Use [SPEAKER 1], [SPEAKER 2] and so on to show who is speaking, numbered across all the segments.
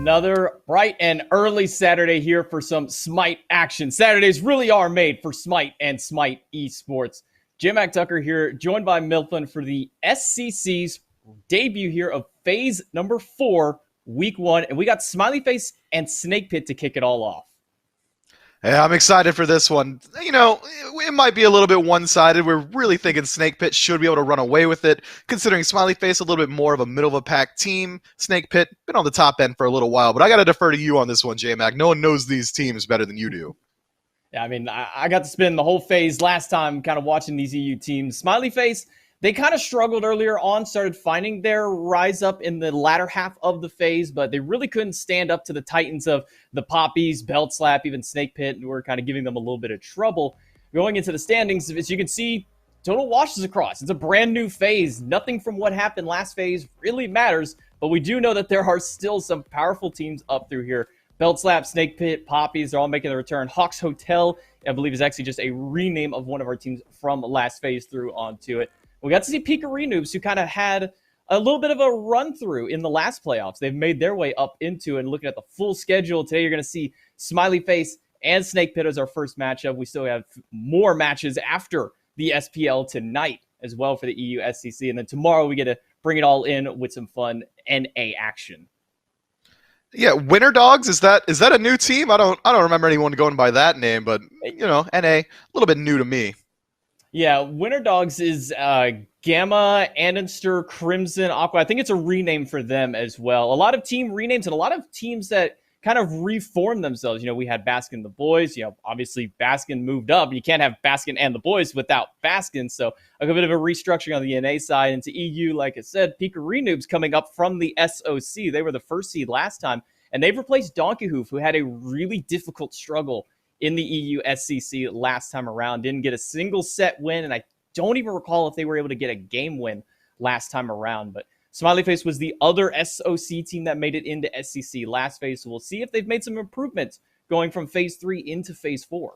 [SPEAKER 1] Another bright and early Saturday here for some Smite action. Saturdays really are made for Smite and Smite esports. Jim Mac Tucker here, joined by Milton for the SCC's debut here of phase number 4, week 1. And we got Smileyface and Snake Pit to kick it all off.
[SPEAKER 2] Yeah, I'm excited for this one. You know, it might be a little bit one-sided. We're really thinking Snake Pit should be able to run away with it, considering Smileyface a little bit more of a middle-of-a-pack team. Snake Pit, been on the top end for a little while, but I got to defer to you on this one, J-Mac. No one knows these teams better than you do.
[SPEAKER 1] Yeah, I mean, I got to spend the whole phase last time kind of watching these EU teams. Smileyface, they kind of struggled earlier on, started finding their rise up in the latter half of the phase, but they really couldn't stand up to the titans of the Poppies, Belt Slap, even Snake Pit, and we're kind of giving them a little bit of trouble. Going into the standings, as you can see, total washes across. It's a brand new phase. Nothing from what happened last phase really matters, but we do know that there are still some powerful teams up through here. Belt Slap, Snake Pit, Poppies, they're all making their return. Hawks Hotel, I believe, is actually just a rename of one of our teams from last phase through onto it. We got to see Pika Noobs, who kind of had a little bit of a run-through in the last playoffs. They've made their way up into it, and looking at the full schedule, today you're going to see Smileyface and Snake Pit as our first matchup. We still have more matches after the SPL tonight as well for the EU SCC, and then tomorrow we get to bring it all in with some fun NA action.
[SPEAKER 2] Yeah, Winter Dogs, is that a new team? I don't remember anyone going by that name, but you know, NA, a little bit new to me.
[SPEAKER 1] Yeah, Winter Dogs is Gamma, Andenster, Crimson, Aqua. I think it's a rename for them as well. A lot of team renames and a lot of teams that kind of reform themselves. You know, we had Baskin the Boys. You know, obviously Baskin moved up. You can't have Baskin and the Boys without Baskin. So a bit of a restructuring on the NA side. Into EU, like I said, Pika Noobs coming up from the SOC. They were the first seed last time, and they've replaced Donkey Hoof, who had a really difficult struggle in the EU SCC last time around. Didn't get a single set win, and I don't even recall if they were able to get a game win last time around. But Smileyface was the other SOC team that made it into SCC last phase, so we'll see if they've made some improvements going from phase 3 into phase 4.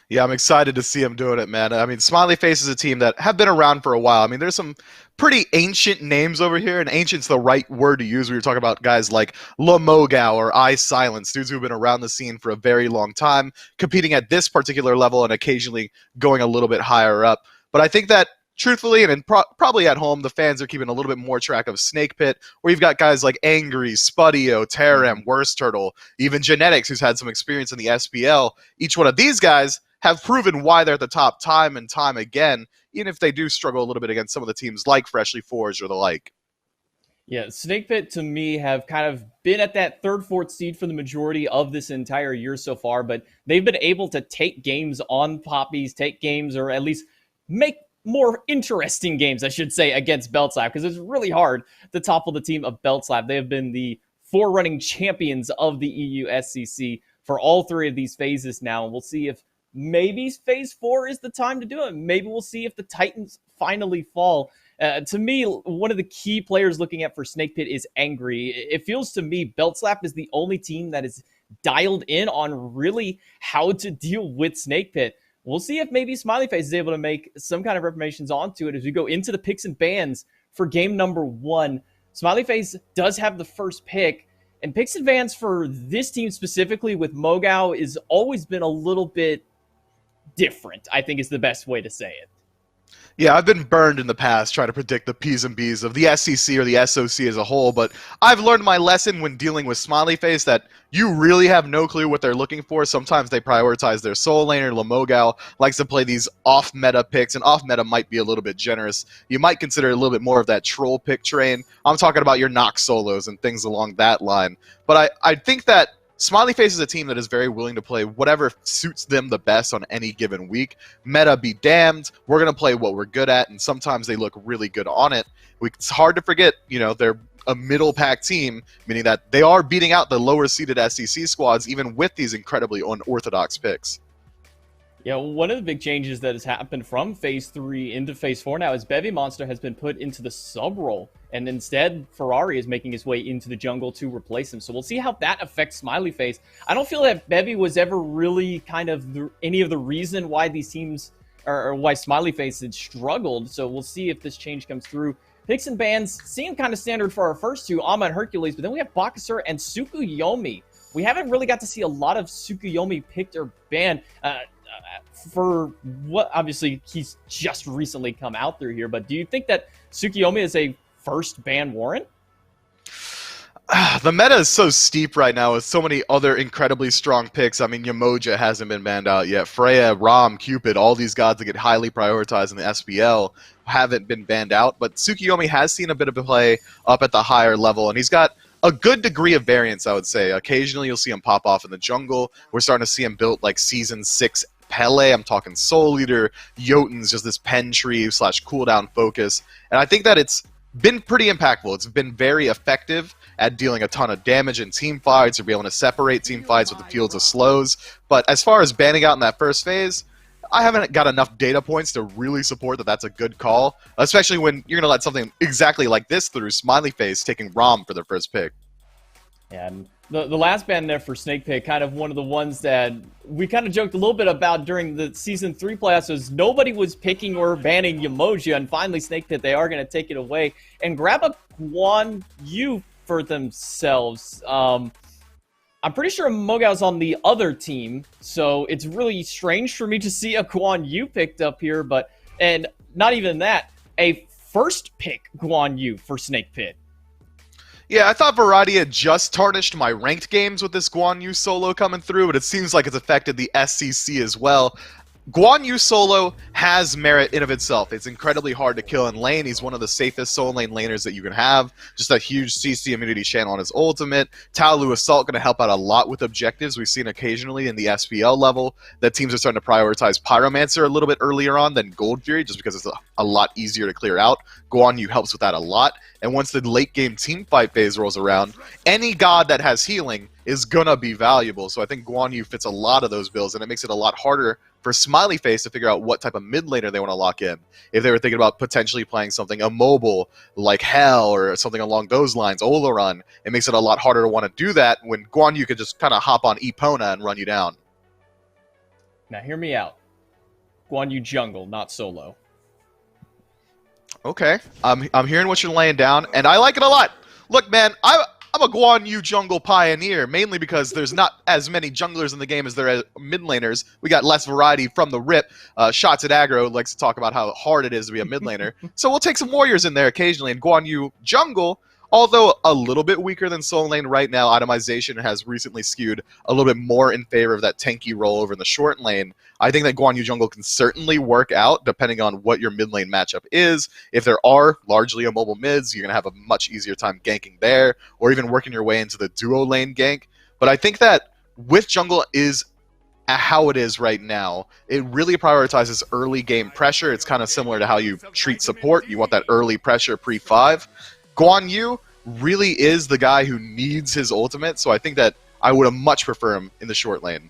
[SPEAKER 2] Yeah, I'm excited to see them doing it, man. I mean, Smileyface is a team that have been around for a while. I mean, there's some pretty ancient names over here, and ancient's the right word to use when you're talking about guys like Lamogao or I Silence, dudes who've been around the scene for a very long time, competing at this particular level and occasionally going a little bit higher up. But I think that truthfully, and probably at home, the fans are keeping a little bit more track of Snake Pit, where you've got guys like Angry, Spudio, Terem, Worst Turtle, even Genetics, who's had some experience in the SPL. Each one of these guys have proven why they're at the top time and time again, even if they do struggle a little bit against some of the teams like Freshly Forged or the like.
[SPEAKER 1] Yeah, Snake Pit, to me, have kind of been at that 3rd, 4th seed for the majority of this entire year so far, but they've been able to take games on Poppies, take games, or at least make more interesting games, I should say, against Belt Slap, because it's really hard to topple the team of Belt Slap. They have been the forerunning champions of the EU SCC for all 3 of these phases now, and we'll see if maybe phase 4 is the time to do it. Maybe we'll see if the Titans finally fall. To me, one of the key players looking at for Snake Pit is Angry. It feels to me Belt Slap is the only team that is dialed in on really how to deal with Snake Pit. We'll see if maybe Smileyface is able to make some kind of reformations onto it as we go into the picks and bans for game number 1. Smileyface does have the first pick, and picks and bans for this team specifically with Mogao has always been a little bit different, I think is the best way to say it.
[SPEAKER 2] Yeah, I've been burned in the past trying to predict the P's and B's of the SEC or the SOC as a whole, but I've learned my lesson when dealing with Smileyface that you really have no clue what they're looking for. Sometimes they prioritize their soul laner. Lamogao likes to play these off-meta picks, and off-meta might be a little bit generous. You might consider a little bit more of that troll pick train. I'm talking about your Nox solos and things along that line. But I think that Smileyface is a team that is very willing to play whatever suits them the best on any given week. Meta be damned, we're going to play what we're good at, and sometimes they look really good on it. It's hard to forget, you know, they're a middle pack team, meaning that they are beating out the lower seeded SEC squads even with these incredibly unorthodox picks.
[SPEAKER 1] Yeah, one of the big changes that has happened from Phase 3 into Phase 4 now is Bevy Monster has been put into the sub role, and instead Ferrari is making his way into the jungle to replace him. So we'll see how that affects Smileyface. I don't feel that Bevy was ever really kind of any of the reason why these teams or why Smileyface had struggled. So we'll see if this change comes through. Picks and bans seem kind of standard for our first two, Ama and Hercules, but then we have Bakasur and Tsukuyomi. We haven't really got to see a lot of Tsukuyomi picked or banned. For what, obviously, he's just recently come out through here, but do you think that Tsukuyomi is a first ban warrant?
[SPEAKER 2] The meta is so steep right now with so many other incredibly strong picks. I mean, Yamoja hasn't been banned out yet. Freya, Rom, Cupid, all these gods that get highly prioritized in the SPL haven't been banned out. But Tsukuyomi has seen a bit of a play up at the higher level, and he's got a good degree of variance, I would say. Occasionally, you'll see him pop off in the jungle. We're starting to see him built like Season 6 Pele. I'm talking Soul Eater, Jotun's, just this pen tree / cooldown focus. And I think that it's been pretty impactful. It's been very effective at dealing a ton of damage in team fights or be able to separate team fights with the fields of slows. But as far as banning out in that first phase, I haven't got enough data points to really support that that's a good call, especially when you're going to let something exactly like this through, Smileyface taking Rom for their first pick.
[SPEAKER 1] Yeah, and the last ban there for Snake Pit, kind of one of the ones that we kind of joked a little bit about during the Season 3 playoffs, was nobody was picking or banning Yamoja, and finally Snake Pit, they are going to take it away and grab a Guan Yu for themselves. I'm pretty sure Mogao's on the other team, so it's really strange for me to see a Guan Yu picked up here, and not even that, a first pick Guan Yu for Snake Pit.
[SPEAKER 2] Yeah, I thought Variety had just tarnished my ranked games with this Guan Yu solo coming through, but it seems like it's affected the SCC as well. Guan Yu solo has merit in of itself. It's incredibly hard to kill in lane. He's one of the safest solo lane laners that you can have. Just a huge CC immunity channel on his ultimate. Taolu Assault going to help out a lot with objectives. We've seen occasionally in the SPL level that teams are starting to prioritize Pyromancer a little bit earlier on than Gold Fury, just because it's a lot easier to clear out. Guan Yu helps with that a lot. And once the late game team fight phase rolls around, any god that has healing is gonna be valuable. So I think Guan Yu fits a lot of those bills, and it makes it a lot harder for Smileyface to figure out what type of mid laner they want to lock in. If they were thinking about potentially playing something immobile like Hell or something along those lines, Olaron, it makes it a lot harder to want to do that when Guan Yu could just kind of hop on Epona and run you down.
[SPEAKER 1] Now hear me out. Guan Yu jungle, not solo.
[SPEAKER 2] Okay, I'm hearing what you're laying down, and I like it a lot. Look, man, I'm a Guan Yu jungle pioneer, mainly because there's not as many junglers in the game as there are mid laners. We got less variety from the rip. Shots at aggro likes to talk about how hard it is to be a mid laner. So we'll take some warriors in there occasionally, and Guan Yu jungle, although a little bit weaker than solo lane right now, itemization has recently skewed a little bit more in favor of that tanky role over in the short lane. I think that Guan Yu jungle can certainly work out depending on what your mid lane matchup is. If there are largely immobile mids, you're going to have a much easier time ganking there, or even working your way into the duo lane gank. But I think that with jungle is how it is right now, it really prioritizes early game pressure. It's kind of similar to how you treat support. You want that early pressure pre-5. Guan Yu really is the guy who needs his ultimate, so I think that I would have much prefer him in the short lane.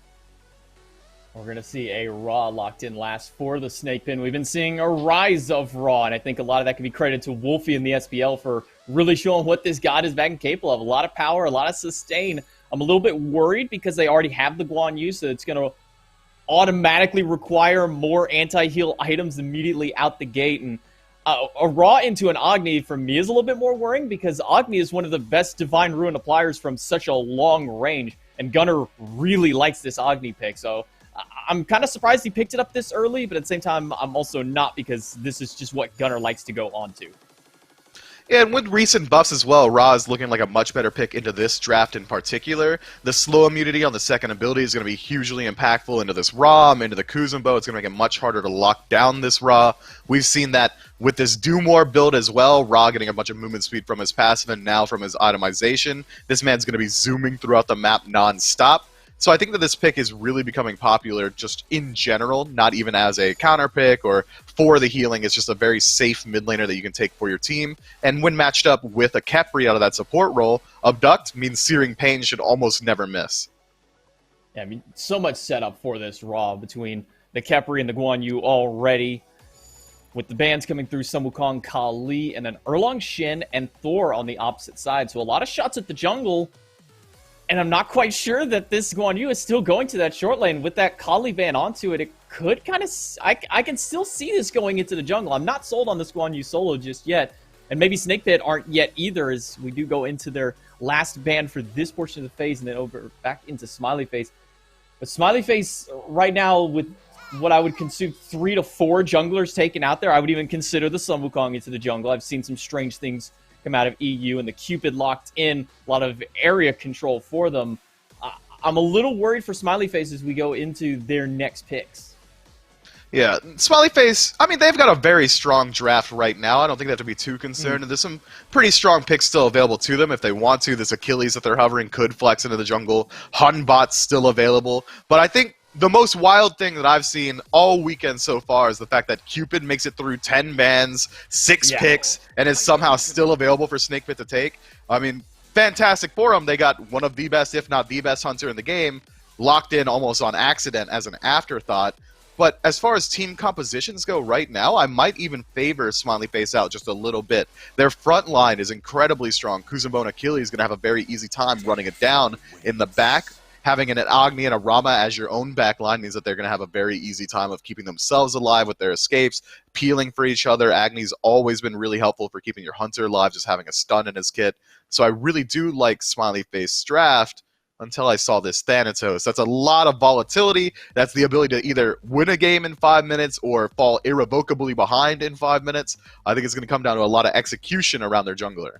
[SPEAKER 1] We're going to see a Raw locked in last for the Snake Pin. We've been seeing a rise of Raw, and I think a lot of that can be credited to Wolfie in the SPL for really showing what this god is back and capable of. A lot of power, a lot of sustain. I'm a little bit worried because they already have the Guan Yu, so it's going to automatically require more anti-heal items immediately out the gate, and a Raw into an Agni for me is a little bit more worrying because Agni is one of the best Divine Ruin appliers from such a long range, and Gunnar really likes this Agni pick, so I'm kind of surprised he picked it up this early, but at the same time, I'm also not, because this is just what Gunnar likes to go on to.
[SPEAKER 2] Yeah, and with recent buffs as well, Ra is looking like a much better pick into this draft in particular. The slow immunity on the second ability is going to be hugely impactful into this Ra, into the Kuzumbo. It's going to make it much harder to lock down this Ra. We've seen that with this Do More build as well, Ra getting a bunch of movement speed from his passive and now from his itemization. This man's going to be zooming throughout the map non-stop. So I think that this pick is really becoming popular just in general, not even as a counter pick or for the healing. It's just a very safe mid laner that you can take for your team. And when matched up with a Khepri out of that support role, Abduct means Searing Pain should almost never miss.
[SPEAKER 1] Yeah, I mean, so much setup for this Raw between the Khepri and the Guan Yu already. With the bans coming through, Sun Wukong, Kali, and then Erlong Shin and Thor on the opposite side. So a lot of shots at the jungle. And I'm not quite sure that this Guan Yu is still going to that short lane. With that Kali ban onto it, it could kind of... I can still see this going into the jungle. I'm not sold on this Guan Yu solo just yet. And maybe Snake Pit aren't yet either, as we do go into their last ban for this portion of the phase and then over back into Smileyface. But Smileyface right now, with what I would consider 3 to 4 junglers taken out there, I would even consider the Sun Wukong into the jungle. I've seen some strange things come out of EU, and the Cupid locked in, a lot of area control for them. I'm a little worried for Smileyface as we go into their next picks.
[SPEAKER 2] Yeah, Smileyface, I mean, they've got a very strong draft right now. I don't think they have to be too concerned. And there's some pretty strong picks still available to them if they want to. This Achilles that they're hovering could flex into the jungle. Hunbot's still available. But I think the most wild thing that I've seen all weekend so far is the fact that Cupid makes it through 10 bans, 6 picks, and is somehow still available for Snake Pit to take. I mean, fantastic for them. They got one of the best, if not the best hunter in the game, locked in almost on accident as an afterthought. But as far as team compositions go right now, I might even favor Smileyface out just a little bit. Their front line is incredibly strong. Kuzumbo and Achilles is going to have a very easy time running it down in the back. Having an Agni and a Rama as your own back line means that they're going to have a very easy time of keeping themselves alive with their escapes, peeling for each other. Agni's always been really helpful for keeping your hunter alive, just having a stun in his kit. So I really do like Smileyface's draft. Until I saw this Thanatos. That's a lot of volatility. That's the ability to either win a game in 5 minutes or fall irrevocably behind in 5 minutes. I think it's going to come down to a lot of execution around their jungler.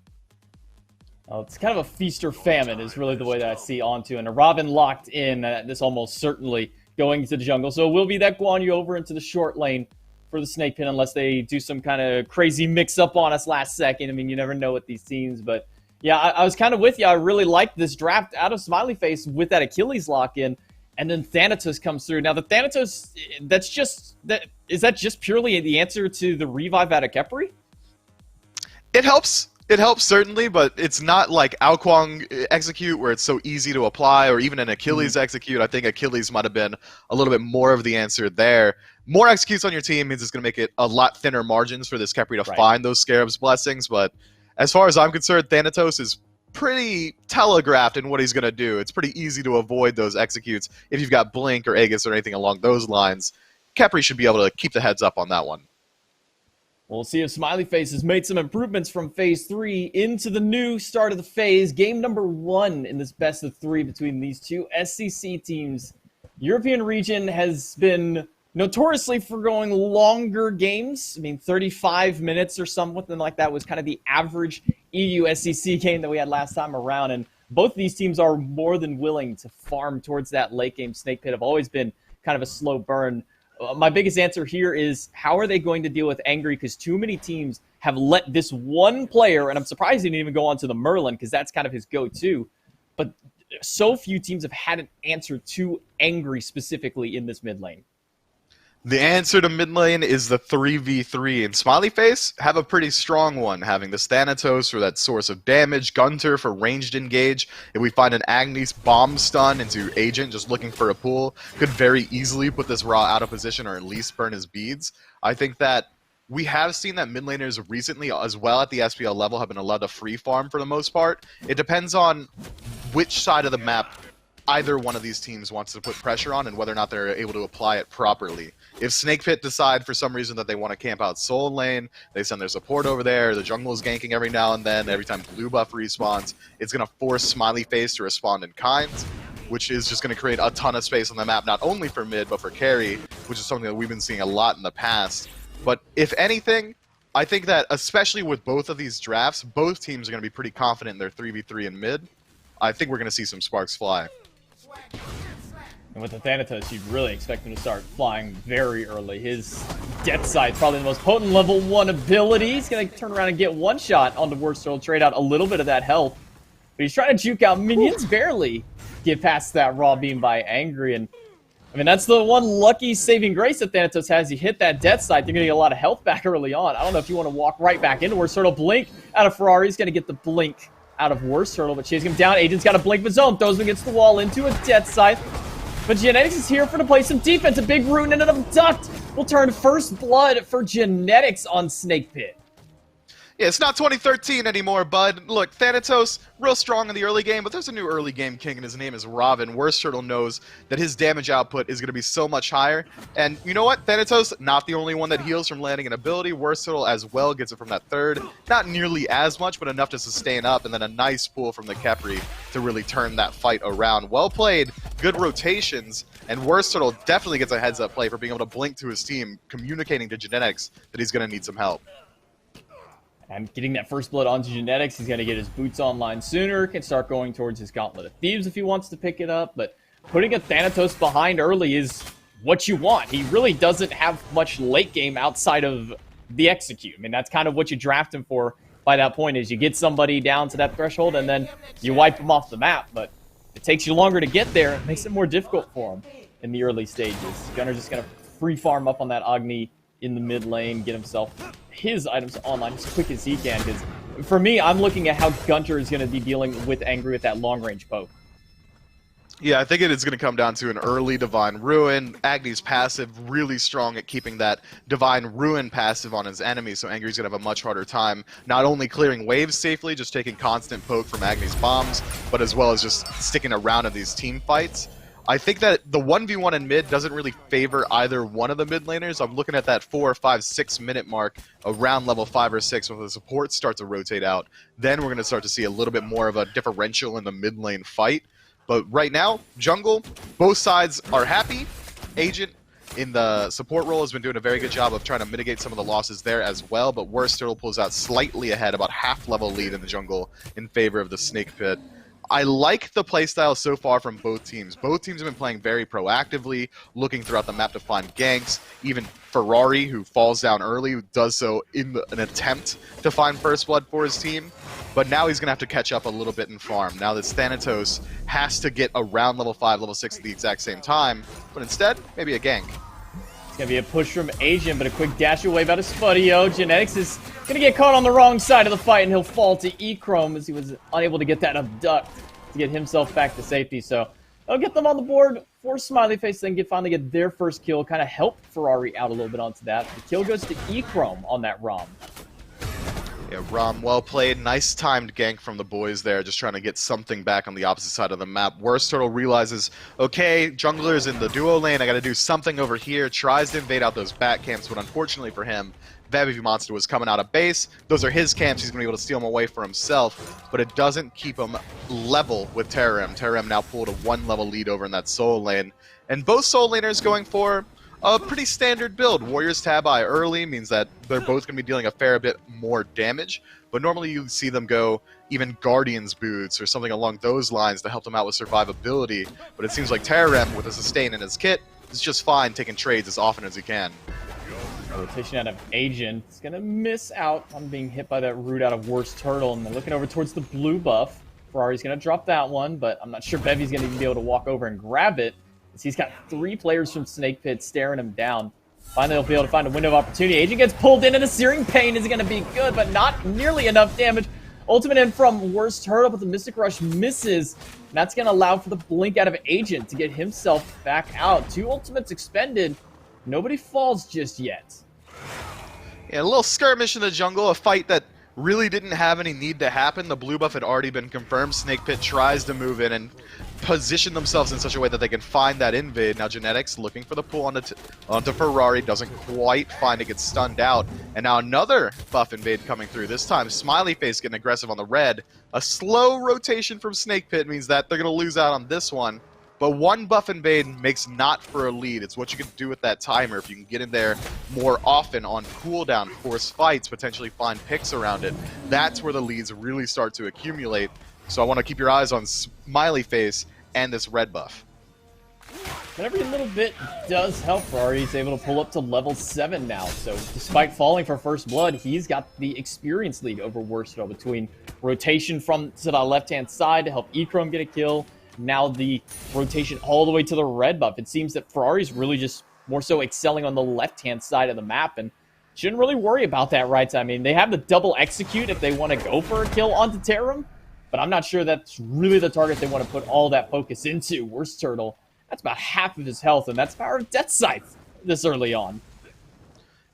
[SPEAKER 1] Well, it's kind of a feast or famine is really the way that I see onto. And a Robin locked in, this almost certainly going into the jungle. So it will be that Guan Yu over into the short lane for the Snake Pit unless they do some kind of crazy mix-up on us last second. I mean, you never know with these teams, but... yeah, I was kind of with you. I really liked this draft out of Smileyface with that Achilles lock-in, and then Thanatos comes through. Now, the Thanatos, is that just purely the answer to the revive out of Khepri?
[SPEAKER 2] It helps. It helps, certainly, but it's not like Aokwang execute where it's so easy to apply, or even an Achilles execute. I think Achilles might have been a little bit more of the answer there. More executes on your team means it's going to make it a lot thinner margins for this Khepri to find those Scarab's blessings, but... as far as I'm concerned, Thanatos is pretty telegraphed in what he's going to do. It's pretty easy to avoid those executes if you've got Blink or Aegis or anything along those lines. Khepri should be able to keep the heads up on that one.
[SPEAKER 1] We'll see if Smileyface has made some improvements from Phase 3 into the new start of the phase. Game number 1 in this best of 3 between these two SCC teams. European region has been... notoriously for going longer games. I mean, 35 minutes or something like that was kind of the average EU SCC game that we had last time around. And both of these teams are more than willing to farm towards that late game. Snake Pit have always been kind of a slow burn. My biggest answer here is, how are they going to deal with Angry? Because too many teams have let this one player, and I'm surprised he didn't even go on to the Merlin, because that's kind of his go-to. But so few teams have had an answer to Angry specifically in this mid lane.
[SPEAKER 2] The answer to mid lane is the 3v3, and Smileyface have a pretty strong one, having the Thanatos for that source of damage, Gunter for ranged engage. If we find an Agni's bomb stun into Agent just looking for a pool, could very easily put this Raw out of position or at least burn his beads. I think that we have seen that mid laners recently as well at the SPL level have been allowed to free farm for the most part. It depends on which side of the map either one of these teams wants to put pressure on and whether or not they're able to apply it properly. If Snake Pit decide for some reason that they want to camp out Soul Lane, they send their support over there, the jungle is ganking every now and then, every time blue buff respawns, it's going to force Smileyface to respond in kind, which is just going to create a ton of space on the map, not only for mid, but for carry, which is something that we've been seeing a lot in the past. But if anything, I think that especially with both of these drafts, both teams are going to be pretty confident in their 3v3 in mid. I think we're going to see some sparks fly.
[SPEAKER 1] And with the Thanatos, you'd really expect him to start flying very early. His Death Sight, probably the most potent level 1 ability. He's going to turn around and get one shot on the Worst Turtle, trade out a little bit of that health. But he's trying to juke out minions, barely get past that raw beam by Angry. And I mean, that's the one lucky saving grace that Thanatos has. He hit that Death Sight, they're going to get a lot of health back early on. I don't know if you want to walk right back into Worst Turtle. Blink out of Ferrari. He's going to get the Blink out of Worst Turtle, but chasing him down. Agent's got a Blink of his own, throws him against the wall into a Death Sight. But Genetics is here to play some defense. A big rune and an abduct will turn first blood for Genetics on Snake Pit.
[SPEAKER 2] Yeah, it's not 2013 anymore, bud. Look, Thanatos, real strong in the early game, but there's a new early game king, and his name is Robin. Worst Turtle knows that his damage output is going to be so much higher. And you know what? Thanatos, not the only one that heals from landing an ability. Worst Turtle as well gets it from that third. Not nearly as much, but enough to sustain up, and then a nice pull from the Khepri to really turn that fight around. Well played, good rotations, and Worst Turtle definitely gets a heads-up play for being able to blink to his team, communicating to Genetics that he's going to need some help.
[SPEAKER 1] And getting that first blood onto Genetics, he's going to get his boots online sooner, can start going towards his Gauntlet of Thieves if he wants to pick it up, but putting a Thanatos behind early is what you want. He really doesn't have much late game outside of the execute. I mean, that's kind of what you draft him for by that point, is you get somebody down to that threshold and then you wipe him off the map, but it takes you longer to get there. It makes it more difficult for him in the early stages. Gunner's just going to free farm up on that Agni in the mid lane, get himself his items online as quick as he can, because for me, I'm looking at how Gunter is going to be dealing with Angry with that long-range poke.
[SPEAKER 2] Yeah, I think it is going to come down to an early Divine Ruin. Agni's passive really strong at keeping that Divine Ruin passive on his enemy, so Angry's going to have a much harder time not only clearing waves safely, just taking constant poke from Agni's bombs, but as well as just sticking around in these team fights. I think that the 1v1 in mid doesn't really favor either one of the mid laners. I'm looking at that 4, 5, 6 minute mark around level 5 or 6 when the supports start to rotate out. Then we're going to start to see a little bit more of a differential in the mid lane fight. But right now, jungle, both sides are happy. Agent in the support role has been doing a very good job of trying to mitigate some of the losses there as well, but Worst Turtle pulls out slightly ahead, about half level lead in the jungle in favor of the Snake Pit. I like the playstyle so far from both teams. Both teams have been playing very proactively, looking throughout the map to find ganks. Even Ferrari, who falls down early, does so in an attempt to find first blood for his team. But now he's going to have to catch up a little bit and farm. Now that Thanatos has to get around level 5, level 6 at the exact same time. But instead, maybe a gank.
[SPEAKER 1] It's going to be a push from Asian, but a quick dash away by the Spudio. Genetics is going to get caught on the wrong side of the fight, and he'll fall to E-Chrome as he was unable to get that abduct to get himself back to safety. So they'll get them on the board for Smileyface, then finally get their first kill, kind of help Ferrari out a little bit onto that. The kill goes to E-Chrome on that ROM.
[SPEAKER 2] Yeah, Rom, well played. Nice timed gank from the boys there, just trying to get something back on the opposite side of the map. Worst Turtle realizes, okay, jungler's in the duo lane, I gotta do something over here, tries to invade out those back camps, but unfortunately for him, Vebby Monster was coming out of base. Those are his camps, he's gonna be able to steal them away for himself, but it doesn't keep him level with Terem. Terem now pulled a 1-level lead over in that soul lane, and both soul laners going for a pretty standard build. Warriors tab eye early means that they're both going to be dealing a fair bit more damage, but normally you see them go even Guardian's Boots or something along those lines to help them out with survivability, but it seems like Terem, with a sustain in his kit, is just fine taking trades as often as he can.
[SPEAKER 1] Rotation out of Agent. It's going to miss out on being hit by that root out of Worst Turtle, and then looking over towards the blue buff. Ferrari's going to drop that one, but I'm not sure Bevy's going to even be able to walk over and grab it. He's got 3 players from Snake Pit staring him down. Finally, he'll be able to find a window of opportunity. Agent gets pulled in, and a Searing Pain is going to be good, but not nearly enough damage. Ultimate in from Worst Turtle, but the Mystic Rush misses. And that's going to allow for the blink out of Agent to get himself back out. 2 ultimates expended. Nobody falls just yet.
[SPEAKER 2] Yeah, a little skirmish in the jungle, a fight that really didn't have any need to happen. The blue buff had already been confirmed. Snake Pit tries to move in and position themselves in such a way that they can find that invade. Now Genetics looking for the pull onto Ferrari, doesn't quite find it, gets stunned out. And now another buff invade coming through. This time Smileyface getting aggressive on the red. A slow rotation from Snake Pit means that they're going to lose out on this one. But 1 buff invade makes not for a lead. It's what you can do with that timer. If you can get in there more often on cooldown, force fights, potentially find picks around it, that's where the leads really start to accumulate. So I want to keep your eyes on Smileyface and this red buff.
[SPEAKER 1] But every little bit does help. Ferrari is able to pull up to level 7 now. So despite falling for first blood, he's got the experience lead over Worst Turtle between rotation from to the left-hand side to help E-Chrome get a kill. Now the rotation all the way to the red buff. It seems that Ferrari's really just more so excelling on the left-hand side of the map and shouldn't really worry about that right side. I mean, they have the double execute if they want to go for a kill onto Terem, but I'm not sure that's really the target they want to put all that focus into. Worst Turtle, that's about half of his health, and that's power of Death Scythe this early on.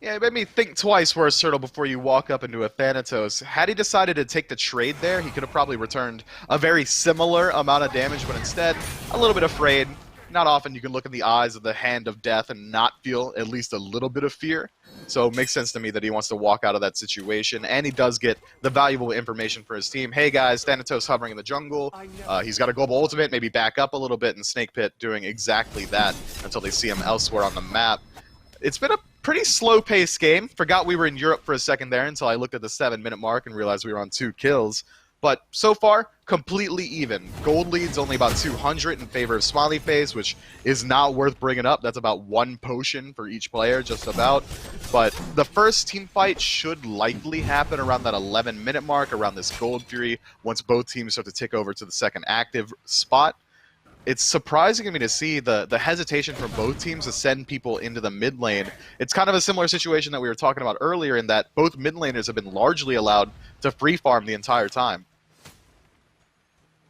[SPEAKER 2] Yeah, it made me think twice, Worst Turtle, before you walk up into a Thanatos. Had he decided to take the trade there, he could have probably returned a very similar amount of damage, but instead, a little bit afraid. Not often you can look in the eyes of the hand of death and not feel at least a little bit of fear. So it makes sense to me that he wants to walk out of that situation, and he does get the valuable information for his team. Hey guys, Thanatos hovering in the jungle. He's got a global ultimate, maybe back up a little bit, and Snake Pit doing exactly that until they see him elsewhere on the map. It's been a pretty slow-paced game. Forgot we were in Europe for a second there until I looked at the 7-minute mark and realized we were on 2 kills. But so far, completely even. Gold lead's only about 200 in favor of Smileyface, which is not worth bringing up. That's about 1 potion for each player, just about. But the first team fight should likely happen around that 11-minute mark, around this Gold Fury, once both teams start to tick over to the second active spot. It's surprising to me to see the hesitation from both teams to send people into the mid lane. It's kind of a similar situation that we were talking about earlier in that both mid laners have been largely allowed to free farm the entire time.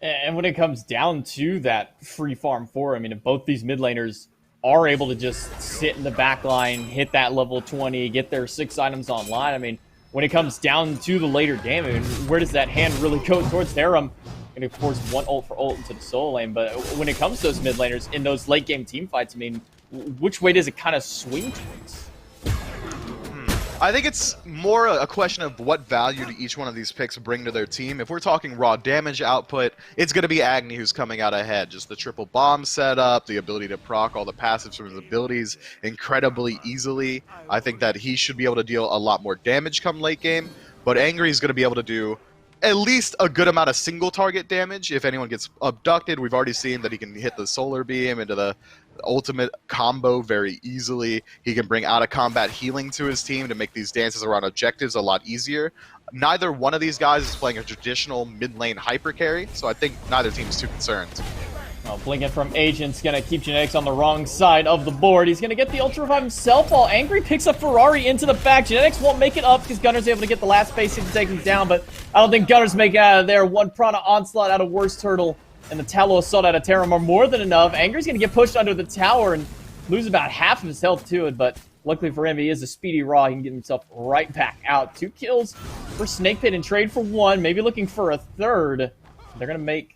[SPEAKER 1] And when it comes down to that free farm for, I mean, if both these mid laners are able to just sit in the back line, hit that level 20, get their 6 items online, I mean, when it comes down to the later game, I mean, where does that hand really go towards Therum? And of course, 1 ult for ult into the solo lane. But when it comes to those mid laners in those late game team fights, I mean, which way does it kind of swing towards?
[SPEAKER 2] I think it's more a question of what value do each one of these picks bring to their team. If we're talking raw damage output, it's going to be Agni who's coming out ahead. Just the triple bomb setup, the ability to proc all the passives from his abilities incredibly easily. I think that he should be able to deal a lot more damage come late game. But Angry is going to be able to do at least a good amount of single target damage. If anyone gets abducted, we've already seen that he can hit the solar beam into the ultimate combo very easily. He can bring out of combat healing to his team to make these dances around objectives a lot easier. Neither one of these guys is playing a traditional mid lane hyper carry, so I think neither team is too concerned.
[SPEAKER 1] Well, blinking from Agent's going to keep Genetics on the wrong side of the board. He's going to get the Ultra Revive himself while Angry picks up Ferrari into the back. Genetics won't make it up because Gunner's able to get the last space to take him down, but I don't think Gunner's make it out of there. 1 Prana Onslaught out of Worst Turtle and the Tallow Assault out of Terram are more than enough. Angry's going to get pushed under the tower and lose about half of his health to it, but luckily for him, he is a speedy Raw. He can get himself right back out. 2 kills for Snake Pit and trade for 1, maybe looking for a third. They're going to make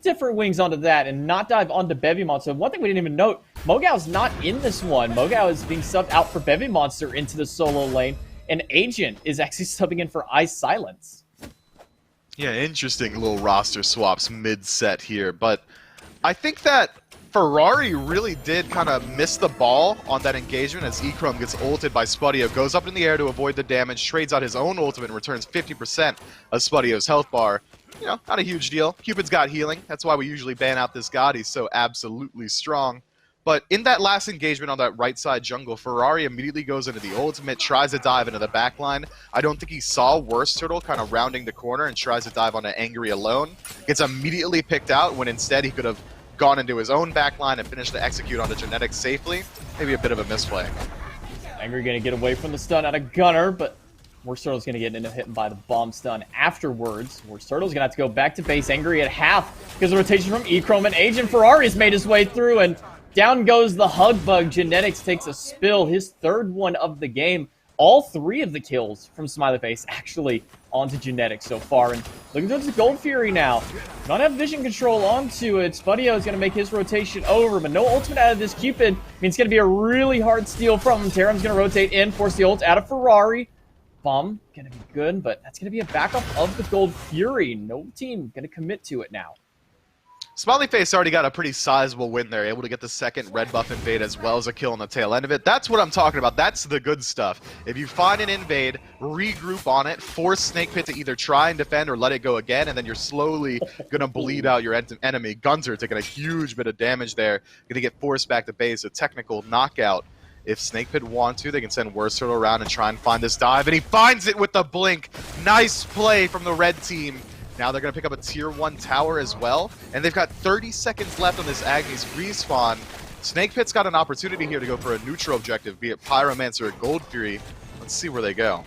[SPEAKER 1] different wings onto that and not dive onto Bevy Monster. One thing we didn't even note, Mogau's not in this one. Mogao is being subbed out for Bevy Monster into the solo lane, and Agent is actually subbing in for Ice Silence.
[SPEAKER 2] Yeah, interesting little roster swaps mid-set here, but I think that Ferrari really did kind of miss the ball on that engagement as Echrome gets ulted by Spudio, goes up in the air to avoid the damage, trades out his own ultimate and returns 50% of Spudio's health bar. You know, not a huge deal. Cupid's got healing. That's why we usually ban out this god. He's so absolutely strong. But in that last engagement on that right side jungle, Ferrari immediately goes into the ultimate, tries to dive into the backline. I don't think he saw Worst Turtle kind of rounding the corner and tries to dive onto Angry alone. Gets immediately picked out when instead he could have gone into his own backline and finished to execute onto Genetics safely. Maybe a bit of a misplay.
[SPEAKER 1] Angry going to get away from the stun out of Gunner, but Worst Turtle's going to get into hit by the bomb stun afterwards. Worst Turtle's going to have to go back to base. Angry at half because of rotation from Echrome, and Agent Ferrari's made his way through, and down goes the Hug Bug. Genetics takes a spill, his 3rd one of the game. All 3 of the kills from Smileyface actually onto Genetics so far. And looking towards the Gold Fury now. Don't have vision control onto it. Spudio is going to make his rotation over, but no ultimate out of this Cupid. Means it's going to be a really hard steal from him. Terram's going to rotate in, force the ult out of Ferrari. Bomb going to be good, but that's going to be a backup of the Gold Fury. No team going to commit to it now.
[SPEAKER 2] Smileyface already got a pretty sizable win there, able to get the 2nd red buff invade as well as a kill on the tail end of it. That's what I'm talking about. That's the good stuff. If you find an invade, regroup on it, force Snake Pit to either try and defend or let it go again, and then you're slowly going to bleed out your enemy. Gunter taking a huge bit of damage there, going to get forced back to base, a technical knockout. If Snake Pit want to, they can send Worst Turtle around and try and find this dive, and he finds it with the blink. Nice play from the red team. Now they're going to pick up a tier 1 tower as well, and they've got 30 seconds left on this Agni's respawn. Snake Pit's got an opportunity here to go for a neutral objective, be it Pyromancer or Gold Fury. Let's see where they go.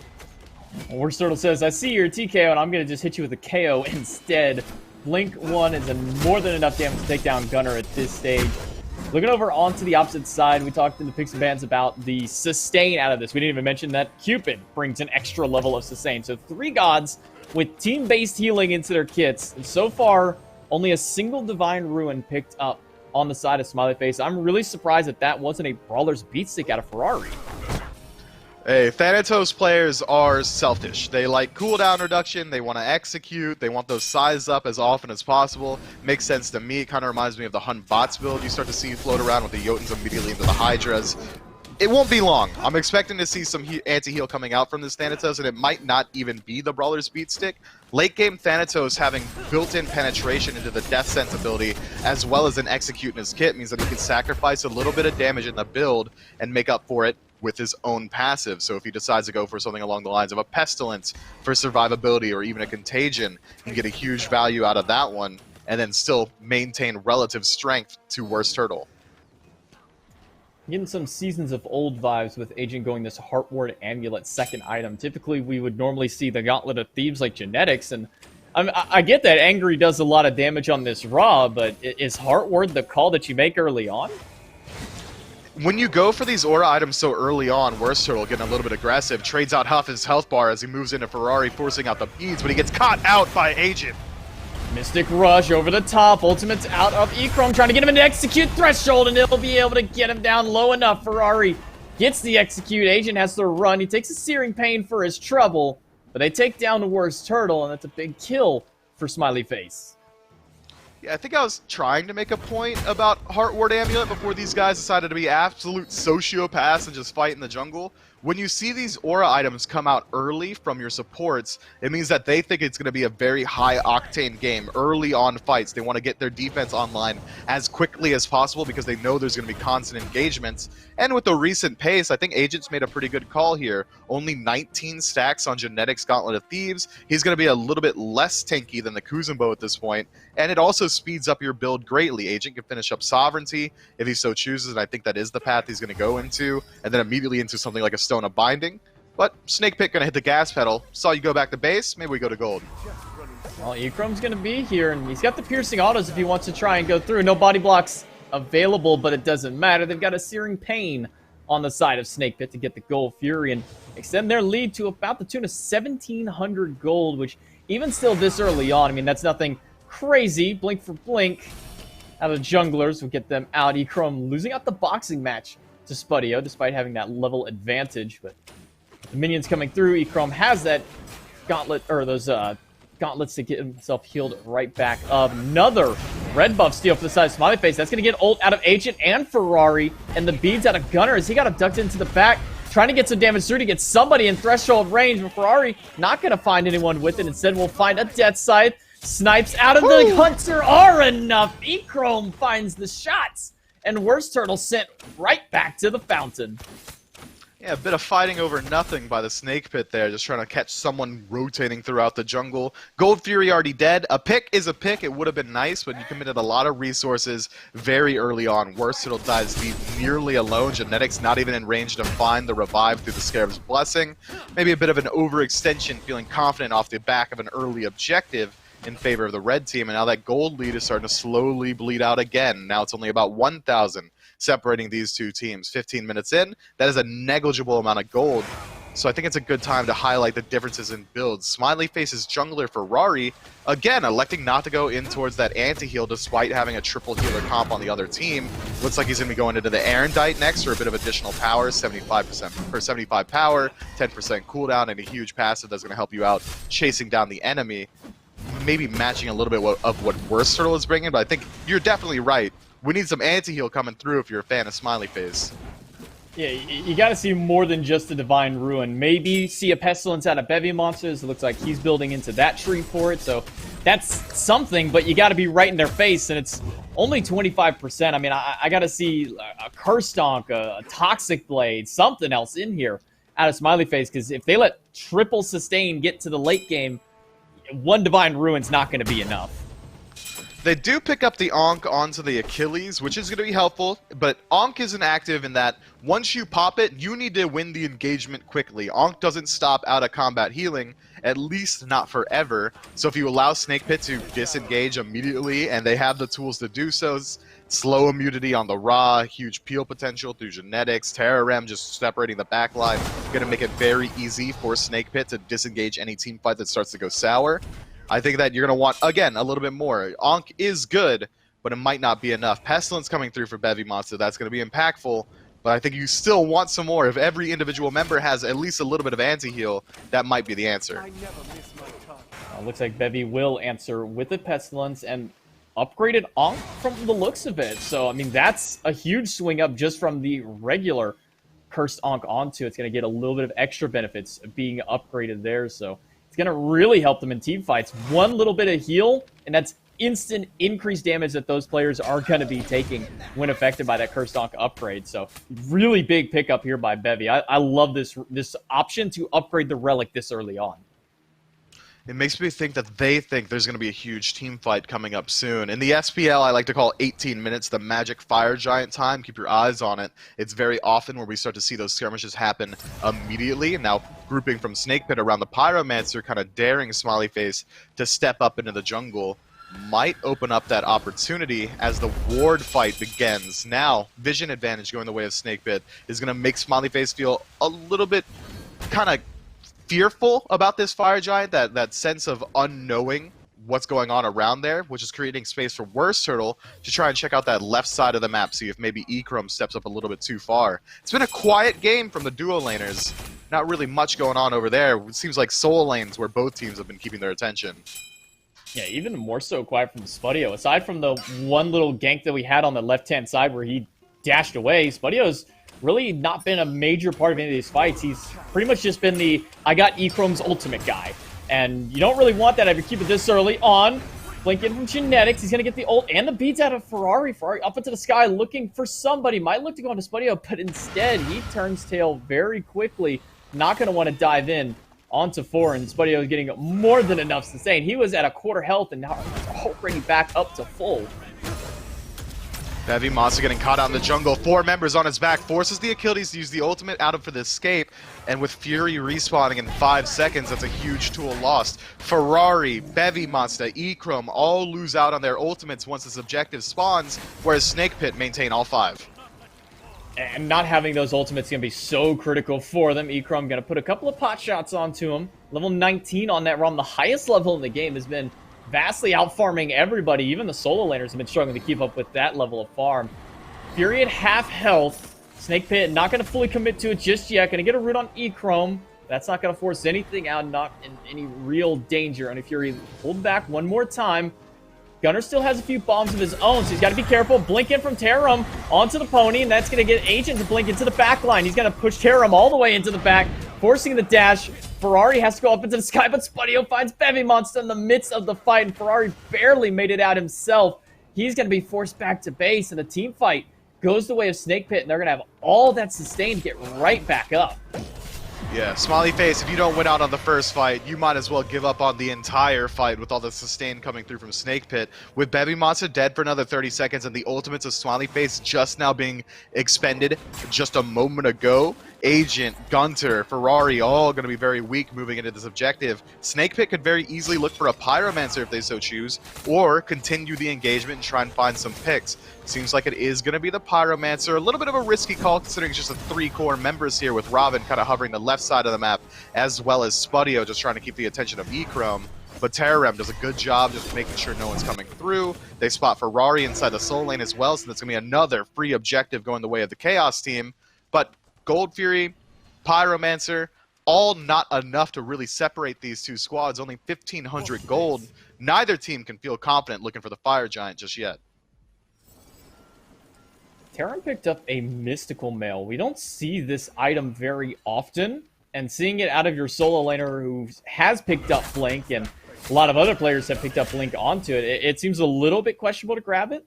[SPEAKER 1] Worst Turtle says, I see your TKO, and I'm going to just hit you with a KO instead. Blink 1 is more than enough damage to take down Gunner at this stage. Looking over onto the opposite side, we talked in the picks and bans about the sustain out of this. We didn't even mention that Cupid brings an extra level of sustain. So 3 gods with team-based healing into their kits. And so far, only a single Divine Ruin picked up on the side of Smileyface. I'm really surprised that that wasn't a Brawler's Beatstick out of Ferrari.
[SPEAKER 2] Hey, Thanatos players are selfish. They like cooldown reduction, they want to execute, they want those size up as often as possible. Makes sense to me. It kind of reminds me of the Hun bots build you start to see float around with the Jotuns immediately into the hi-rez. It won't be long. I'm expecting to see some anti-heal coming out from this Thanatos, and it might not even be the Brawler's Beatstick. Late game Thanatos having built-in penetration into the Death Sense ability, as well as an execute in his kit, means that he can sacrifice a little bit of damage in the build and make up for it with his own passive. So if he decides to go for something along the lines of a Pestilence for survivability or even a Contagion, he can get a huge value out of that one and then still maintain relative strength to Worst Turtle.
[SPEAKER 1] Getting some Seasons of Old vibes with Agent going this Heartward Amulet second item. Typically, we would normally see the Gauntlet of Thieves like Genetics, and I get that Angry does a lot of damage on this Raw, but is Heartward the call that you make early on?
[SPEAKER 2] When you go for these aura items so early on, Worst Turtle getting a little bit aggressive, trades out half his health bar as he moves into Ferrari, forcing out the beads, but he gets caught out by Agent.
[SPEAKER 1] Mystic Rush over the top, Ultimate's out of Echrome, trying to get him into Execute Threshold, and it'll be able to get him down low enough. Ferrari gets the Execute, Agent has to run, he takes a Searing Pain for his trouble, but they take down the Worst Turtle, and that's a big kill for Smileyface.
[SPEAKER 2] Yeah, I think I was trying to make a point about Heartward Amulet before these guys decided to be absolute sociopaths and just fight in the jungle. When you see these aura items come out early from your supports, it means that they think it's going to be a very high-octane game. Early on fights, they want to get their defense online as quickly as possible because they know there's going to be constant engagements. And with the recent pace, I think Agent's made a pretty good call here. Only 19 stacks on Genetics Gauntlet of Thieves. He's going to be a little bit less tanky than the Kuzumbo at this point, and it also speeds up your build greatly. Agent can finish up Sovereignty if he so chooses, and I think that is the path he's going to go into, and then immediately into something like a Stone of Binding. But Snake Pit going to hit the gas pedal. Saw you go back to base, maybe we go to gold.
[SPEAKER 1] Well, Echrome's going to be here, and he's got the piercing autos if he wants to try and go through. No body blocks available, but it doesn't matter. They've got a Searing Pain on the side of Snake Pit to get the Gold Fury and extend their lead to about the tune of 1,700 gold, which even still this early on, I mean, that's nothing crazy. Blink for blink out of junglers will get them out. Echrome losing out the boxing match to Spudio, despite having that level advantage, but the minions coming through, Echrome has that gauntlet, or those gauntlets to get himself healed right back up. Another red buff steal for the side of Smileyface. That's going to get ult out of Agent and Ferrari, and the beads out of Gunner as he got abducted into the back, trying to get some damage through to get somebody in threshold range, but Ferrari not going to find anyone with it. Instead, we'll find a Death Scythe. Snipes out of the Hunter are enough. Echrome finds the shots, and Worst Turtle sent right back to the fountain.
[SPEAKER 2] Yeah, a bit of fighting over nothing by the Snake Pit there, just trying to catch someone rotating throughout the jungle. Gold Fury already dead. A pick is a pick. It would have been nice, but you committed a lot of resources very early on. Worst Turtle dies deep, nearly alone. Genetics not even in range to find the revive through the Scarab's Blessing. Maybe a bit of an overextension, feeling confident off the back of an early objective in favor of the red team, and now that gold lead is starting to slowly bleed out again. Now it's only about 1,000 separating these two teams. 15 minutes in, that is a negligible amount of gold, so I think it's a good time to highlight the differences in builds. Smileyface's jungler Ferrari, again, electing not to go in towards that anti-heal despite having a triple healer comp on the other team. Looks like he's going to be going into the Erendite next for a bit of additional power, 75% or 75 power, 10% cooldown, and a huge passive that's going to help you out chasing down the enemy. Maybe matching a little bit of what Worst Turtle is bringing, but I think you're definitely right. We need some anti-heal coming through if you're a fan of Smileyface.
[SPEAKER 1] Yeah, you got to see more than just a Divine Ruin. Maybe see a Pestilence out of Bevy Monsters. It looks like he's building into that tree for it, so that's something, but you got to be right in their face, and it's only 25%. I mean, I got to see a Curse Stonk, a Toxic Blade, something else in here out of Smileyface, because if they let triple sustain get to the late game, one Divine Ruin's not going to be enough.
[SPEAKER 2] They do pick up the Ankh onto the Achilles, which is going to be helpful, but Ankh isn't active in that once you pop it, you need to win the engagement quickly. Ankh doesn't stop out of combat healing, at least not forever. So if you allow Snake Pit to disengage immediately, and they have the tools to do so, slow immunity on the Ra, huge peel potential through genetics, Terra Rem just separating the backline, going to make it very easy for Snake Pit to disengage any team fight that starts to go sour. I think that you're going to want, again, a little bit more. Ankh is good, but it might not be enough. Pestilence coming through for Bevy Monster, that's going to be impactful, but I think you still want some more. If every individual member has at least a little bit of anti-heal, that might be the answer.
[SPEAKER 1] Looks like Bevy will answer with the Pestilence and upgraded Ankh from the looks of it. So, I mean, that's a huge swing up just from the regular Cursed Ankh onto. It's going to get a little bit of extra benefits being upgraded there. So, it's going to really help them in team fights. One little bit of heal, and that's instant increased damage that those players are going to be taking when affected by that Cursed Ankh upgrade. So, really big pickup here by Bevy. I love this option to upgrade the Relic this early on.
[SPEAKER 2] It makes me think that they think there's going to be a huge team fight coming up soon. In the SPL, I like to call 18 minutes the magic fire giant time. Keep your eyes on it. It's very often where we start to see those skirmishes happen immediately. And now grouping from Snake Pit around the Pyromancer, kind of daring Smileyface to step up into the jungle, might open up that opportunity as the ward fight begins. Now, vision advantage going the way of Snake Pit is going to make Smileyface feel a little bit kind of fearful about this fire giant, that sense of unknowing what's going on around there, which is creating space for Worst Turtle to try and check out that left side of the map, see if maybe Echrome steps up a little bit too far. It's been a quiet game from the duo laners. Not really much going on over there. It seems like solo lanes where both teams have been keeping their attention.
[SPEAKER 1] Yeah, even more so quiet from Spudio. Aside from the one little gank that we had on the left-hand side where he dashed away, Spudio's really not been a major part of any of these fights. He's pretty much just been the, I got Echrome's ultimate guy. And you don't really want that if you keep it this early on. Blink in from genetics. He's going to get the ult and the beats out of Ferrari. Ferrari up into the sky looking for somebody. Might look to go into Spudio, but instead he turns tail very quickly. Not going to want to dive in onto 4, and Spudio is getting more than enough sustain. He was at a quarter health and now already back up to full.
[SPEAKER 2] Bevy Monster getting caught out in the jungle. 4 members on his back. Forces the Achilles to use the ultimate out for the escape. And with Fury respawning in 5 seconds, that's a huge tool lost. Ferrari, Bevy Monster, Echrome all lose out on their ultimates once this objective spawns, whereas Snake Pit maintain all 5.
[SPEAKER 1] And not having those ultimates is going to be so critical for them. Echrome going to put a couple of pot shots onto him. Level 19 on that ROM, the highest level in the game, has been vastly out-farming everybody. Even the solo laners have been struggling to keep up with that level of farm. Fury at half health. Snake Pit not going to fully commit to it just yet. Going to get a root on Echrome. That's not going to force anything out, not in any real danger. And Fury hold back one more time. Gunner still has a few bombs of his own, so he's got to be careful. Blink in from Terram onto the pony, and that's going to get Agent to blink into the back line. He's going to push Terram all the way into the back, forcing the dash. Ferrari has to go up into the sky, but Spudio finds Bevy Monster in the midst of the fight, and Ferrari barely made it out himself. He's going to be forced back to base, and the team fight goes the way of Snake Pit, and they're going to have all that sustain get right back up.
[SPEAKER 2] Yeah, Smileyface, if you don't win out on the first fight, you might as well give up on the entire fight with all the sustain coming through from Snake Pit. With Bevy Monster dead for another 30 seconds and the ultimates of Smileyface just now being expended just a moment ago, Agent, Gunter, Ferrari, all going to be very weak moving into this objective. Snake Pit could very easily look for a Pyromancer if they so choose, or continue the engagement and try and find some picks. Seems like it is going to be the Pyromancer. A little bit of a risky call considering it's just a 3 core members here with Robin kind of hovering the left side of the map, as well as Spudio just trying to keep the attention of Echrome. But Terrarem does a good job just making sure no one's coming through. They spot Ferrari inside the soul lane as well, so that's going to be another free objective going the way of the Chaos team. But Gold Fury, Pyromancer, all not enough to really separate these two squads. Only 1,500 gold. Neither team can feel confident looking for the Fire Giant just yet.
[SPEAKER 1] Terran picked up a mystical mail. We don't see this item very often, and seeing it out of your solo laner who has picked up Blink, and a lot of other players have picked up Blink onto it, it seems a little bit questionable to grab it.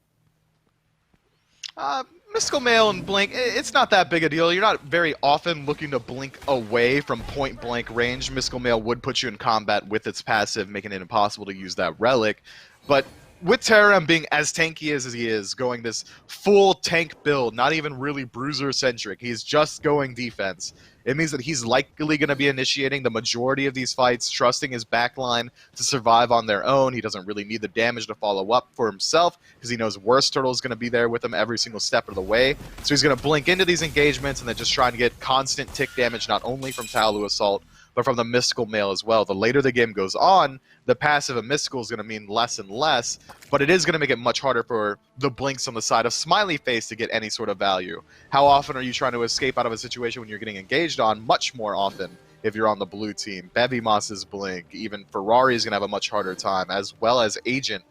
[SPEAKER 2] Mystical Mail and Blink, it's not that big a deal. You're not very often looking to blink away from point-blank range. Mystical Mail would put you in combat with its passive, making it impossible to use that relic. But with Terram being as tanky as he is, going this full tank build, not even really bruiser-centric, he's just going defense, it means that he's likely going to be initiating the majority of these fights, trusting his backline to survive on their own. He doesn't really need the damage to follow up for himself because he knows Worst Turtle is going to be there with him every single step of the way. So he's going to blink into these engagements and then just trying to get constant tick damage, not only from Talu Assault, but from the Mystical Mail as well. The later the game goes on, the passive of Mystical is going to mean less and less, but it is going to make it much harder for the blinks on the side of Smileyface to get any sort of value. How often are you trying to escape out of a situation when you're getting engaged on? Much more often if you're on the blue team. Bevimas's blink, even Ferrari is going to have a much harder time, as well as Agent.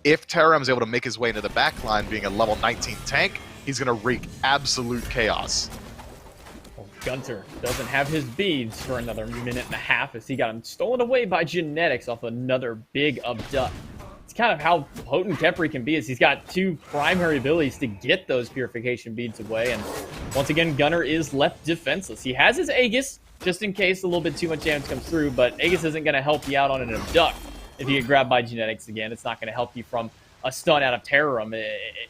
[SPEAKER 2] If Terram is able to make his way into the backline being a level 19 tank, he's going to wreak absolute chaos.
[SPEAKER 1] Gunter doesn't have his beads for another minute and a half as he got him stolen away by Genetics off another big abduct. It's kind of how potent Khepri can be, as he's got two primary abilities to get those purification beads away, and once again Gunner is left defenseless. He has his Aegis just in case a little bit too much damage comes through, but Aegis isn't going to help you out on an abduct. If you get grabbed by Genetics again, it's not going to help you from a stun out of Terrorum.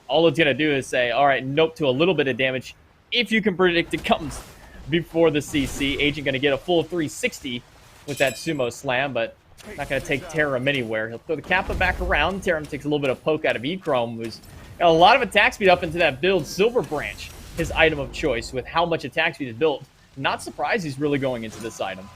[SPEAKER 1] All it's going to do is say, alright, nope to a little bit of damage if you can predict it comes before the CC. Agent going to get a full 360 with that sumo slam, but not going to take Terram anywhere. He'll throw the Kappa back around. Terram takes a little bit of poke out of E-Chrome, who's got a lot of attack speed up into that build. Silver Branch, his item of choice, with how much attack speed is built. Not surprised he's really going into this item.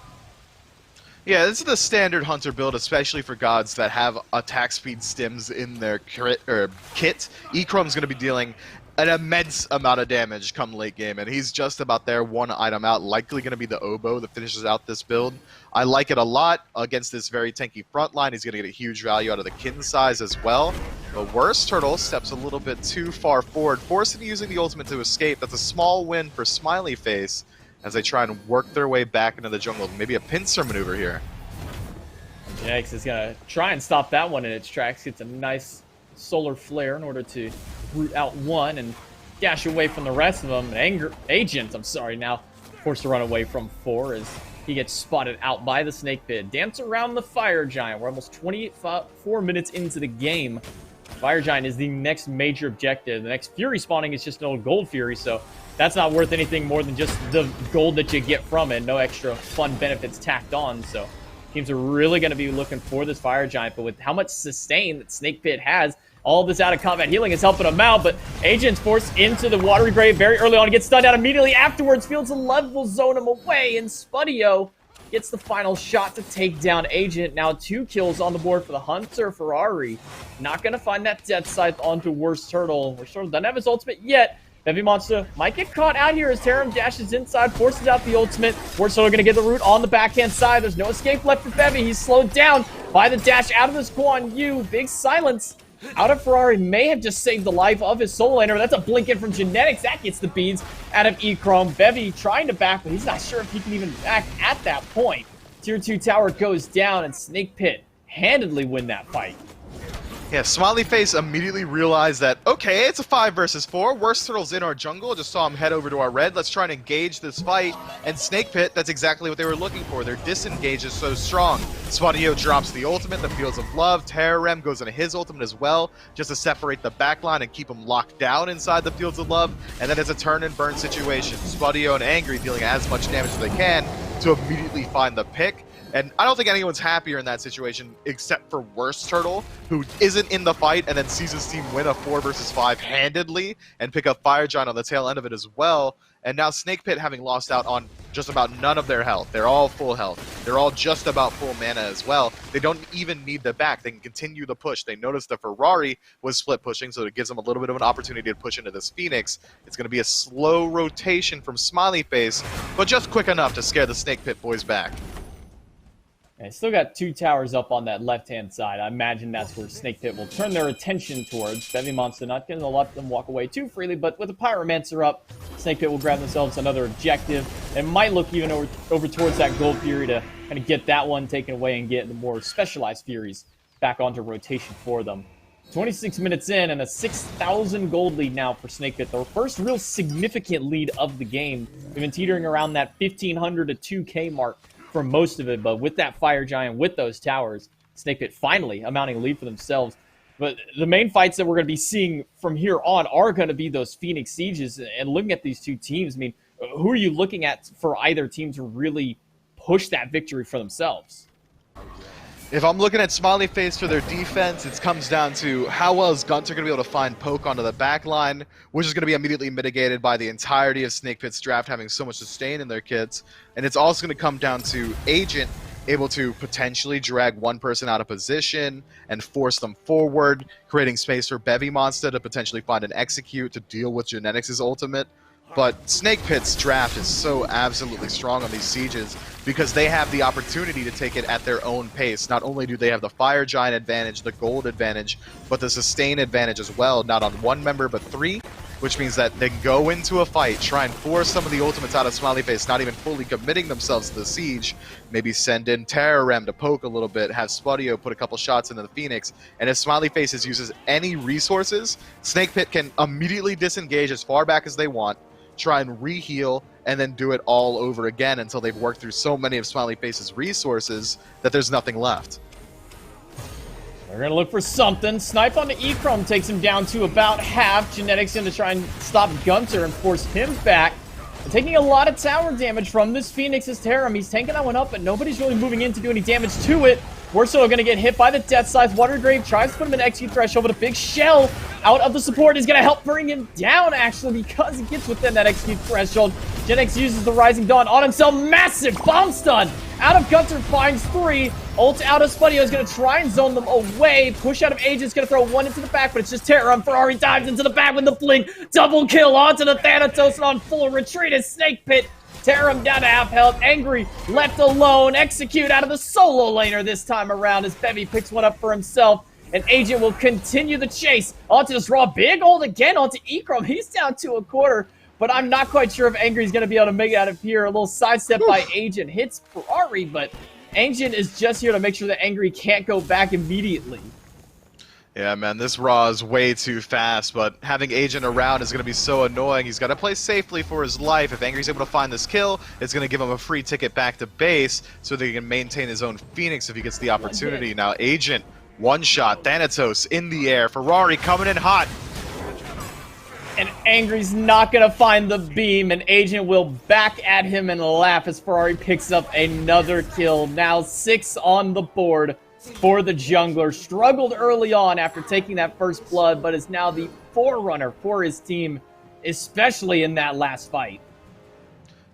[SPEAKER 2] Yeah, this is the standard Hunter build, especially for gods that have attack speed stims in their kit. E-Chrome's going to be dealing an immense amount of damage come late game, and he's just about there, one item out, likely going to be the Oboe that finishes out this build. I like it a lot against this very tanky front line. He's going to get a huge value out of the kin size as well. The Worst Turtle steps a little bit too far forward, forcing using the ultimate to escape. That's a small win for Smileyface as they try and work their way back into the jungle. Maybe a pincer maneuver here.
[SPEAKER 1] Genetics is going to try and stop that one in its tracks. Gets a nice solar flare in order to root out one and dash away from the rest of them. Agent, now forced to run away from 4 as he gets spotted out by the Snake Pit. Dance around the Fire Giant. We're almost 24 minutes into the game. Fire Giant is the next major objective. The next Fury spawning is just an old Gold Fury, so that's not worth anything more than just the gold that you get from it. No extra fun benefits tacked on, so teams are really going to be looking for this Fire Giant, but with how much sustain that Snake Pit has, all this out-of-combat healing is helping him out, but Agent's forced into the Watery Grave very early on. He gets stunned out immediately afterwards. Fields a level zone him away, and Spudio gets the final shot to take down Agent. Now 2 kills on the board for the Hunter. Ferrari not going to find that Death Scythe onto Worst Turtle. Worst Turtle doesn't have his ultimate yet. Heavy Monster might get caught out here as Terram dashes inside, forces out the ultimate. Worst Turtle going to get the root on the backhand side. There's no escape left for Bevy. He's slowed down by the dash out of this Guan Yu. Big silence out of Ferrari. May have just saved the life of his solo laner. That's a blink in from Genetics. That gets the beads out of E-Chrome. Bevy trying to back, but he's not sure if he can even back at that point. Tier 2 tower goes down, and Snake Pit handedly win that fight.
[SPEAKER 2] Yeah, Smileyface immediately realized that, okay, it's a 5 versus 4. Worst Turtle's in our jungle. Just saw him head over to our red. Let's try and engage this fight. And Snake Pit, that's exactly what they were looking for. Their disengage is so strong. Spudio drops the ultimate, the Fields of Love. Terram goes into his ultimate as well, just to separate the backline and keep him locked down inside the Fields of Love. And then it's a turn and burn situation. Spudio and Angry dealing as much damage as they can to immediately find the pick. And I don't think anyone's happier in that situation except for Worst Turtle, who isn't in the fight and then sees his team win a 4 versus 5 handedly and pick up Fire Giant on the tail end of it as well. And now Snake Pit having lost out on just about none of their health. They're all full health. They're all just about full mana as well. They don't even need the back. They can continue the push. They noticed the Ferrari was split pushing, so it gives them a little bit of an opportunity to push into this Phoenix. It's going to be a slow rotation from Smileyface, but just quick enough to scare the Snake Pit boys back.
[SPEAKER 1] And still got 2 towers up on that left-hand side. I imagine that's where Snake Pit will turn their attention towards. Bevy Monster not going to let them walk away too freely, but with the Pyromancer up, Snake Pit will grab themselves another objective. And might look even over towards that Gold Fury to kind of get that one taken away and get the more specialized Furies back onto rotation for them. 26 minutes in and a 6,000 gold lead now for Snake Pit. Their first real significant lead of the game. We've been teetering around that 1,500 to 2K mark for most of it, but with that Fire Giant, with those towers, Snake Pit finally a mounting lead for themselves. But the main fights that we're going to be seeing from here on are going to be those Phoenix Sieges. And looking at these two teams, I mean, who are you looking at for either team to really push that victory for themselves?
[SPEAKER 2] If I'm looking at Smileyface for their defense, it comes down to how well is Gunter going to be able to find poke onto the back line, which is going to be immediately mitigated by the entirety of Snake Pit's draft having so much sustain in their kits. And it's also going to come down to Agent able to potentially drag one person out of position and force them forward, creating space for Bevy Monster to potentially find an execute to deal with Genetics' ultimate. But Snake Pit's draft is so absolutely strong on these sieges because they have the opportunity to take it at their own pace. Not only do they have the Fire Giant advantage, the Gold advantage, but the Sustain advantage as well, not on one member but three, which means that they can go into a fight, try and force some of the ultimates out of Smileyface, not even fully committing themselves to the siege, maybe send in Terror Rem to poke a little bit, have Spudio put a couple shots into the Phoenix, and if Smileyface uses any resources, Snake Pit can immediately disengage as far back as they want, try and re-heal, and then do it all over again until they've worked through so many of Smileyface's resources that there's nothing left.
[SPEAKER 1] They're going to look for something. Snipe on the E-Chrome takes him down to about half. Genetics going to try and stop Gunter and force him back. And taking a lot of tower damage from this Phoenix's Terram. He's tanking that one up, but nobody's really moving in to do any damage to it. We're still going to get hit by the Death Scythe. Watergrave tries to put him in execute threshold, but a big shell out of the support is going to help bring him down, actually, because he gets within that execute threshold. Genix uses the Rising Dawn on himself. Massive bomb stun out of Gunter, finds three. Ult out of Spudio is going to try and zone them away. Push out of Agent's going to throw one into the back, but it's just Terror. Ferrari dives into the back with the fling. Double kill onto the Thanatos, and on full retreat is Snake Pit. Tear him down to half health. Angry left alone. Execute out of the solo laner this time around as Bevy picks one up for himself. And Agent will continue the chase onto this Raw. Big ult again onto E-Chrome. He's down to a quarter, but I'm not quite sure if Angry's going to be able to make it out of here. A little sidestep by Agent. Hits Ferrari, but Agent is just here to make sure that Angry can't go back immediately.
[SPEAKER 2] Yeah, man, this Raw is way too fast, but having Agent around is going to be so annoying. He's got to play safely for his life. If Angry's able to find this kill, it's going to give him a free ticket back to base so that he can maintain his own Phoenix if he gets the opportunity. Now, Agent, one shot, Thanatos in the air, Ferrari coming in hot.
[SPEAKER 1] And Angry's not going to find the beam, and Agent will back at him and laugh as Ferrari picks up another kill. Now 6 on the board for the jungler. Struggled early on after taking that first blood, but is now the forerunner for his team, especially in that last fight.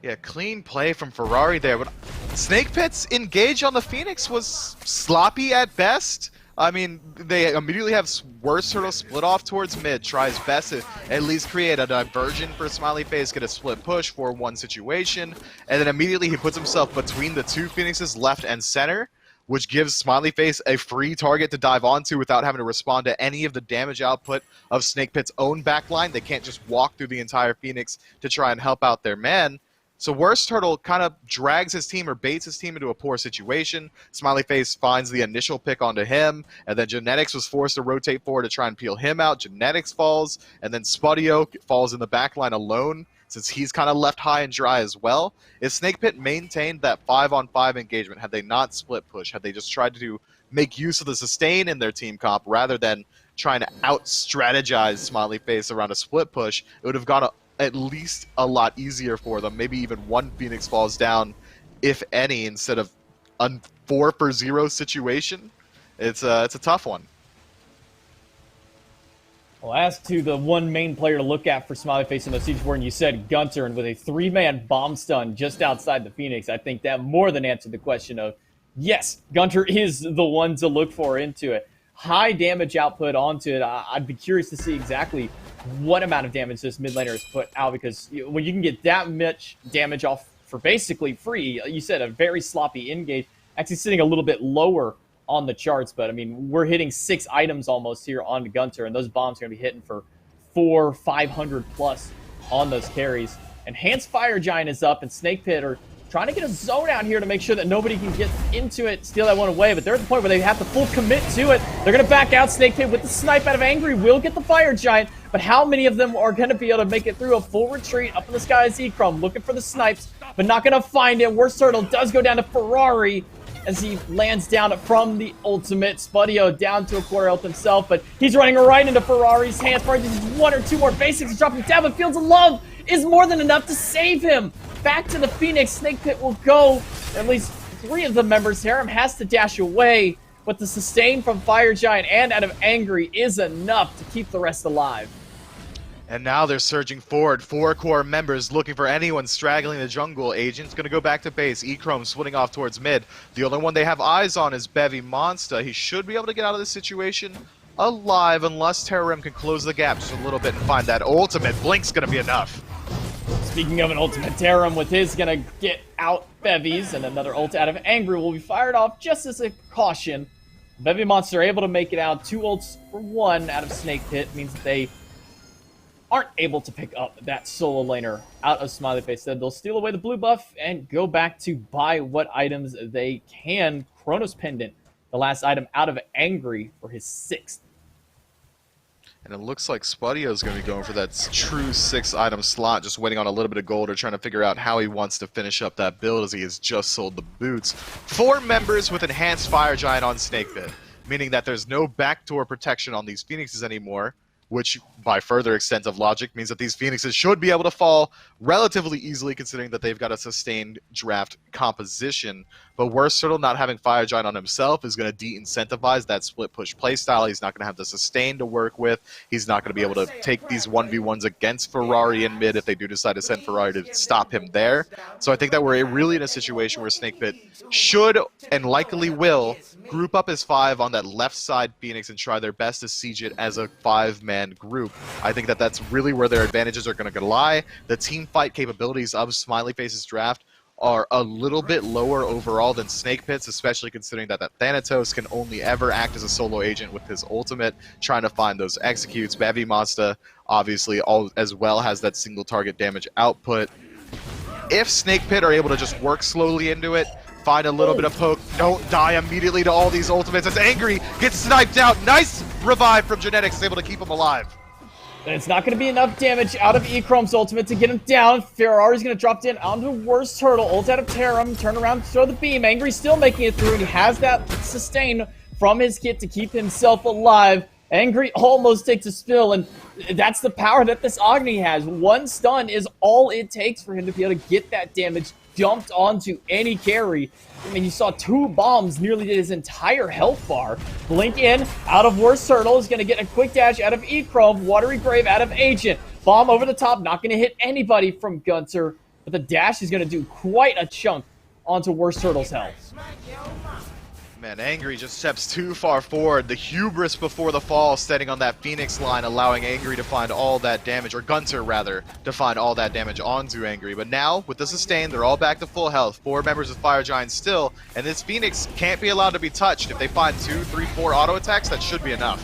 [SPEAKER 2] Yeah, clean play from Ferrari there, but Snake Pit's engage on the Phoenix was sloppy at best. I mean, they immediately have Worst Turtle split off towards mid, tries best to at least create a diversion for Smileyface, get a split push for one situation, and then immediately he puts himself between the two Phoenixes, left and center, which gives Smileyface a free target to dive onto without having to respond to any of the damage output of Snake Pit's own backline. They can't just walk through the entire Phoenix to try and help out their man. So Worst Turtle kind of drags his team or baits his team into a poor situation. Smileyface finds the initial pick onto him, and then Genetics was forced to rotate forward to try and peel him out. Genetics falls, and then Spudio falls in the backline alone, since he's kind of left high and dry as well. If Snake Pit maintained that 5-on-5 engagement, had they not split push, had they just tried to make use of the sustain in their team comp rather than trying to out-strategize Smileyface around a split push, it would have gone at least a lot easier for them. Maybe even one Phoenix falls down, if any, instead of a 4-for-0 situation. It's a tough one.
[SPEAKER 1] Well, as to the one main player to look at for Smileyface in the Siege War, and you said Gunter, and with a 3-man bomb stun just outside the Phoenix, I think that more than answered the question of, yes, Gunter is the one to look for into it. High damage output onto it. I'd be curious to see exactly what amount of damage this mid laner has put out, because when you can get that much damage off for basically free, you said a very sloppy engage, actually sitting a little bit lower on the charts, but I mean, we're hitting 6 items almost here on Gunter, and those bombs are going to be hitting for 400-500 plus on those carries. Enhanced Fire Giant is up, and Snake Pit are trying to get a zone out here to make sure that nobody can get into it, steal that one away, but they're at the point where they have to full commit to it. They're going to back out. Snake Pit with the snipe out of Angry will get the Fire Giant, but how many of them are going to be able to make it through a full retreat? Up in the sky is E-Chrome looking for the snipes, but not going to find it. Worst Turtle does go down to Ferrari, as he lands down from the ultimate. Spudio down to a quarter health himself, but he's running right into Ferrari's hands. Ferrari just one or two more basics to drop him down, but Fields of Love is more than enough to save him. Back to the Phoenix. Snake Pit will go. At least 3 of the members. Harem has to dash away, but the sustain from Fire Giant and out of Angry is enough to keep the rest alive.
[SPEAKER 2] And now they're surging forward. 4 core members looking for anyone straggling the jungle. Agent's going to go back to base. E-Chrome splitting off towards mid. The only one they have eyes on is Bevy Monster. He should be able to get out of this situation alive unless Terrorem can close the gap just a little bit and find that ultimate. Blink's going to be enough.
[SPEAKER 1] Speaking of an ultimate, Terrorem with his going to get out Bevies, and another ult out of Angry will be fired off just as a precaution. Bevy Monster able to make it out. 2 ults for 1 out of Snake Pit means that they aren't able to pick up that solo laner out of Smileyface. They'll steal away the blue buff and go back to buy what items they can. Chronos Pendant, the last item out of Angry for his 6th.
[SPEAKER 2] And it looks like Spudio's going to be going for that true 6-item slot, just waiting on a little bit of gold or trying to figure out how he wants to finish up that build as he has just sold the boots. 4 members with Enhanced Fire Giant on Snake Pit, meaning that there's no backdoor protection on these Phoenixes anymore, which by further extent of logic means that these Phoenixes should be able to fall relatively easily considering that they've got a sustained draft composition. But Worst Turtle not having Fire Giant on himself is going to de-incentivize that split push playstyle. He's not going to have the sustain to work with. He's not going to be able to take these 1v1s against Ferrari in mid if they do decide to send Ferrari to stop him there. So I think that we're really in a situation where Snake Pit should and likely will group up as 5 on that left side Phoenix and try their best to siege it as a 5-man group. I think that that's really where their advantages are going to lie. The team fight capabilities of Smileyface's draft are a little bit lower overall than Snake Pit's, especially considering that Thanatos can only ever act as a solo agent with his ultimate, trying to find those executes. Bevy Monster obviously as well has that single target damage output. If Snake Pit are able to just work slowly into it, find a little bit of poke, don't die immediately to all these ultimates. It's Angry, gets sniped out. Nice revive from Genetics, able to keep him alive.
[SPEAKER 1] And it's not going to be enough damage out of E-Chrome's ultimate to get him down. Ferrari's going to drop down onto Worst Turtle. Ult out of Terram, turn around, throw the beam. Angry still making it through, and he has that sustain from his kit to keep himself alive. Angry almost takes a spill, and that's the power that this Agni has. 1 stun is all it takes for him to be able to get that damage dumped onto any carry. I mean, you saw 2 bombs nearly did his entire health bar. Blink in, out of Worst Turtle, is going to get a quick dash out of E-Chrome, Watery Grave out of Agent. Bomb over the top, not going to hit anybody from Gunter, but the dash is going to do quite a chunk onto Worst Turtle's health.
[SPEAKER 2] Man, Angry just steps too far forward. The hubris before the fall, standing on that Phoenix line, allowing Angry to find all that damage, or Gunter rather, to find all that damage onto Angry. But now, with the sustain, they're all back to full health. 4 members of Fire Giant still, and this Phoenix can't be allowed to be touched. If they find 2, 3, 4 auto attacks, that should be enough.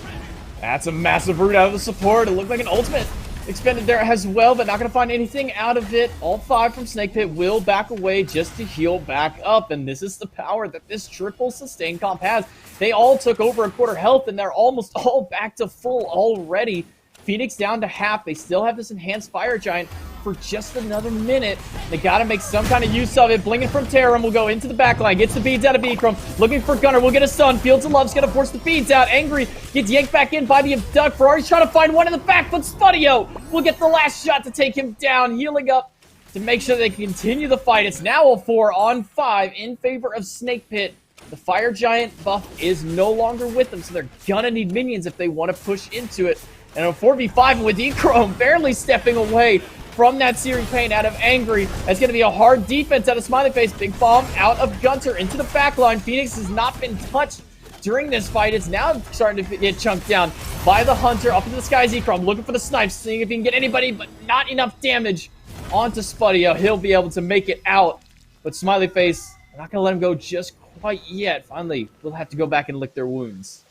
[SPEAKER 1] That's a massive root out of the support. It looked like an ultimate expended there as well, but not going to find anything out of it. All 5 from Snake Pit will back away just to heal back up, and this is the power that this triple sustain comp has. They all took over a quarter health, and they're almost all back to full already. Phoenix down to half. They still have this Enhanced Fire Giant for just another minute. They got to make some kind of use of it. Blinking from Terram will go into the backline. Gets the beads out of Ikram. Looking for Gunner. Will get a stun. Fields of Love's going to force the beads out. Angry gets yanked back in by the Abduct. Ferrari's trying to find one in the back, but Spudio will get the last shot to take him down. Healing up to make sure they can continue the fight. It's now a 4-on-5 in favor of Snake Pit. The Fire Giant buff is no longer with them, so they're gonna need minions if they want to push into it. And a 4v5 with E-Chrome barely stepping away from that Searing Pain out of Angry. That's going to be a hard defense out of Smileyface. Big bomb out of Gunter into the backline. Phoenix has not been touched during this fight. It's now starting to get chunked down by the Hunter. Up into the skies, E-Chrome looking for the snipes, seeing if he can get anybody, but not enough damage onto Spudio. He'll be able to make it out, but Smileyface, they're not going to let him go just quite yet. Finally, we'll have to go back and lick their wounds.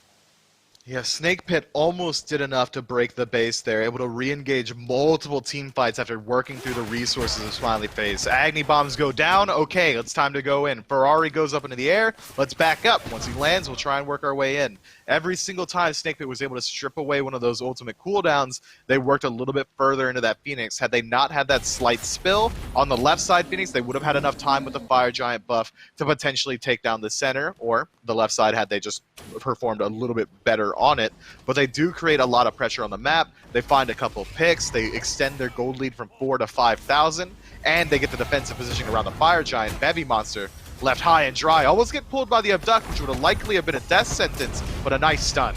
[SPEAKER 2] Yeah, Snake Pit almost did enough to break the base there, able to re-engage multiple team fights after working through the resources of Smileyface. Agni bombs go down, okay, it's time to go in. Ferrari goes up into the air, let's back up. Once he lands, we'll try and work our way in. Every single time Snake Pit was able to strip away one of those ultimate cooldowns, they worked a little bit further into that Phoenix. Had they not had that slight spill on the left side Phoenix, they would have had enough time with the Fire Giant buff to potentially take down the center, or the left side had they just performed a little bit better on it. But they do create a lot of pressure on the map. They find a couple picks, they extend their gold lead from 4 to 5,000, and they get the defensive positioning around the Fire Giant. Bevy Monster left high and dry, almost get pulled by the Abduct, which would have likely have been a death sentence, but a nice stun.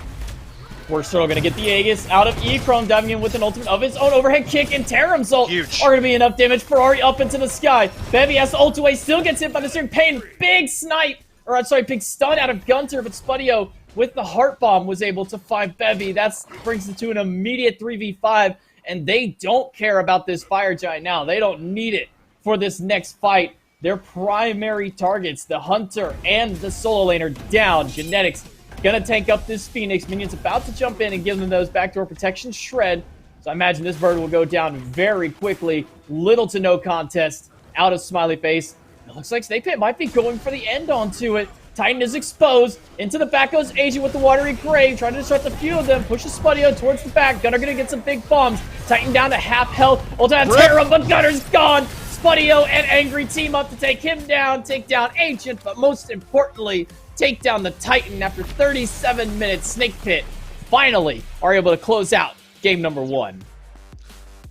[SPEAKER 1] We're still going to get the Aegis out of Echrome, diving in with an ultimate of his own. Overhead kick and Taram's ult
[SPEAKER 2] Huge.
[SPEAKER 1] are going to be enough damage. Ferrari up into the sky. Bevy has to ult away, still gets hit by the string. Pain, big snipe, or I'm sorry, big stun out of Gunter, but Spudio with the Heart Bomb was able to find Bevy. That brings it to an immediate 3v5, and they don't care about this Fire Giant now. They don't need it for this next fight. Their primary targets, the Hunter and the solo laner, down. Genetics gonna tank up this Phoenix. Minions about to jump in and give them those backdoor protection shred. So I imagine this bird will go down very quickly. Little to no contest out of Smileyface. It looks like Snake Pit might be going for the end onto it. Titan is exposed. Into the back goes Agent with the Watery Grave, trying to disrupt a few of them. Pushes Spudio towards the back. Gunner gonna get some big bombs. Titan down to half health. Ultimate Terra, but Gunner's gone. Spudio and Angry team up to take him down, take down Agent, but most importantly, take down the Titan. After 37 minutes, Snake Pit finally are able to close out game number 1.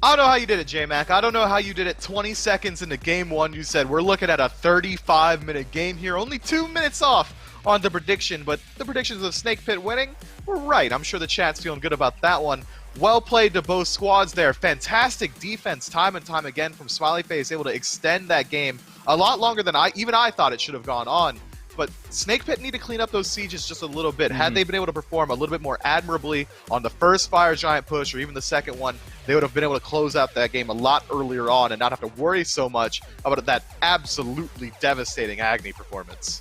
[SPEAKER 2] I don't know how you did it, J-Mac. I don't know how you did it 20 seconds into game 1. You said we're looking at a 35-minute game here, only 2 minutes off on the prediction, but the predictions of Snake Pit winning were right. I'm sure the chat's feeling good about that one. Well played to both squads there. Fantastic defense time and time again from Smileyface, able to extend that game a lot longer than even I thought it should have gone on. But Snake Pit need to clean up those sieges just a little bit. Had they been able to perform a little bit more admirably on the first Fire Giant push or even the second one, they would have been able to close out that game a lot earlier on and not have to worry so much about that absolutely devastating Agni performance.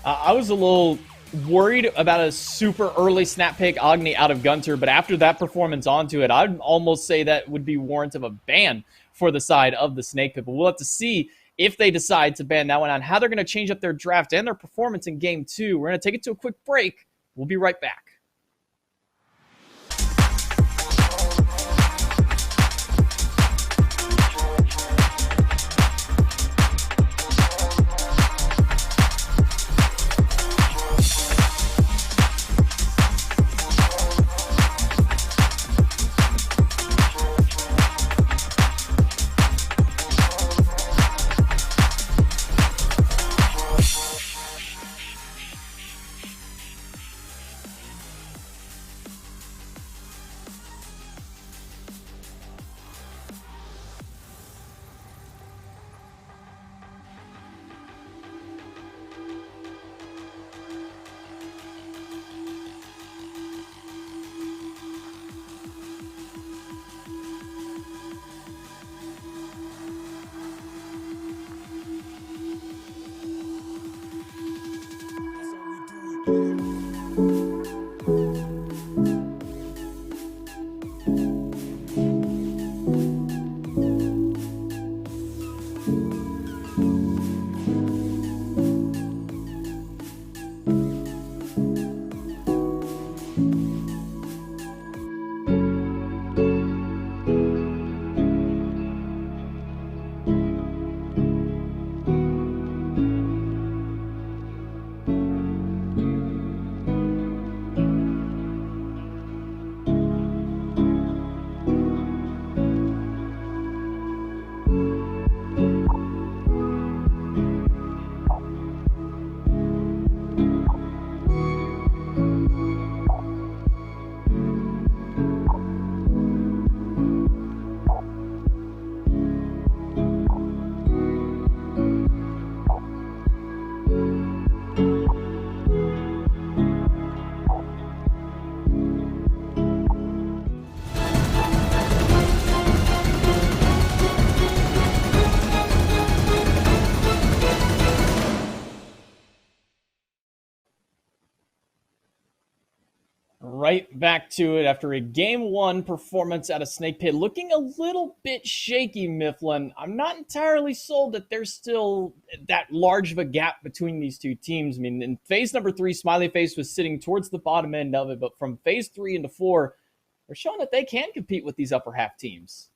[SPEAKER 1] I was a little worried about a super early snap pick Agni out of Gunter, but after that performance onto it, I'd almost say that would be warrant of a ban for the side of the Snake Pit. But we'll have to see if they decide to ban that one on how they're going to change up their draft and their performance in game 2. We're going to take it to a quick break. We'll be right back. Right back to it after a game one performance out of Snake Pit. Looking a little bit shaky, Mifflin. I'm not entirely sold that there's still that large of a gap between these two teams. I mean, in phase number three, Smileyface was sitting towards the bottom end of it, but from phase three into four, they're showing that they can compete with these upper half teams.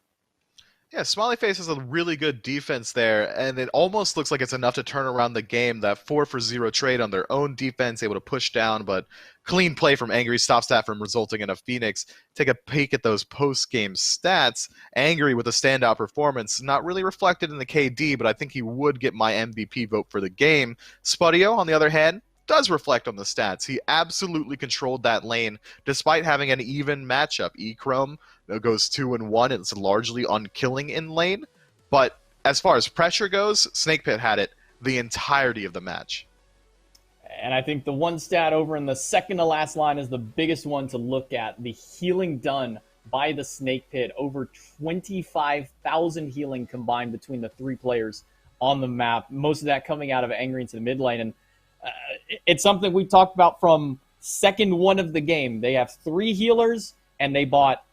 [SPEAKER 2] Yeah, Smileyface has a really good defense there, and it almost looks like it's enough to turn around the game. That 4-for-0 trade on their own defense, able to push down, but clean play from Angry stops that from resulting in a Phoenix. Take a peek at those post-game stats. Angry with a standout performance, not really reflected in the KD, but I think he would get my MVP vote for the game. Spudio, on the other hand, does reflect on the stats. He absolutely controlled that lane despite having an even matchup. E-Chrome goes 2-1. It's largely unkilling in lane. But as far as pressure goes, Snake Pit had it the entirety of the match.
[SPEAKER 1] And I think the one stat over in the second to last line is the biggest one to look at. The healing done by the Snake Pit. Over 25,000 healing combined between the three players on the map. Most of that coming out of Angry into the mid lane. And it's something we talked about from second one of the game. They have three healers, and they bought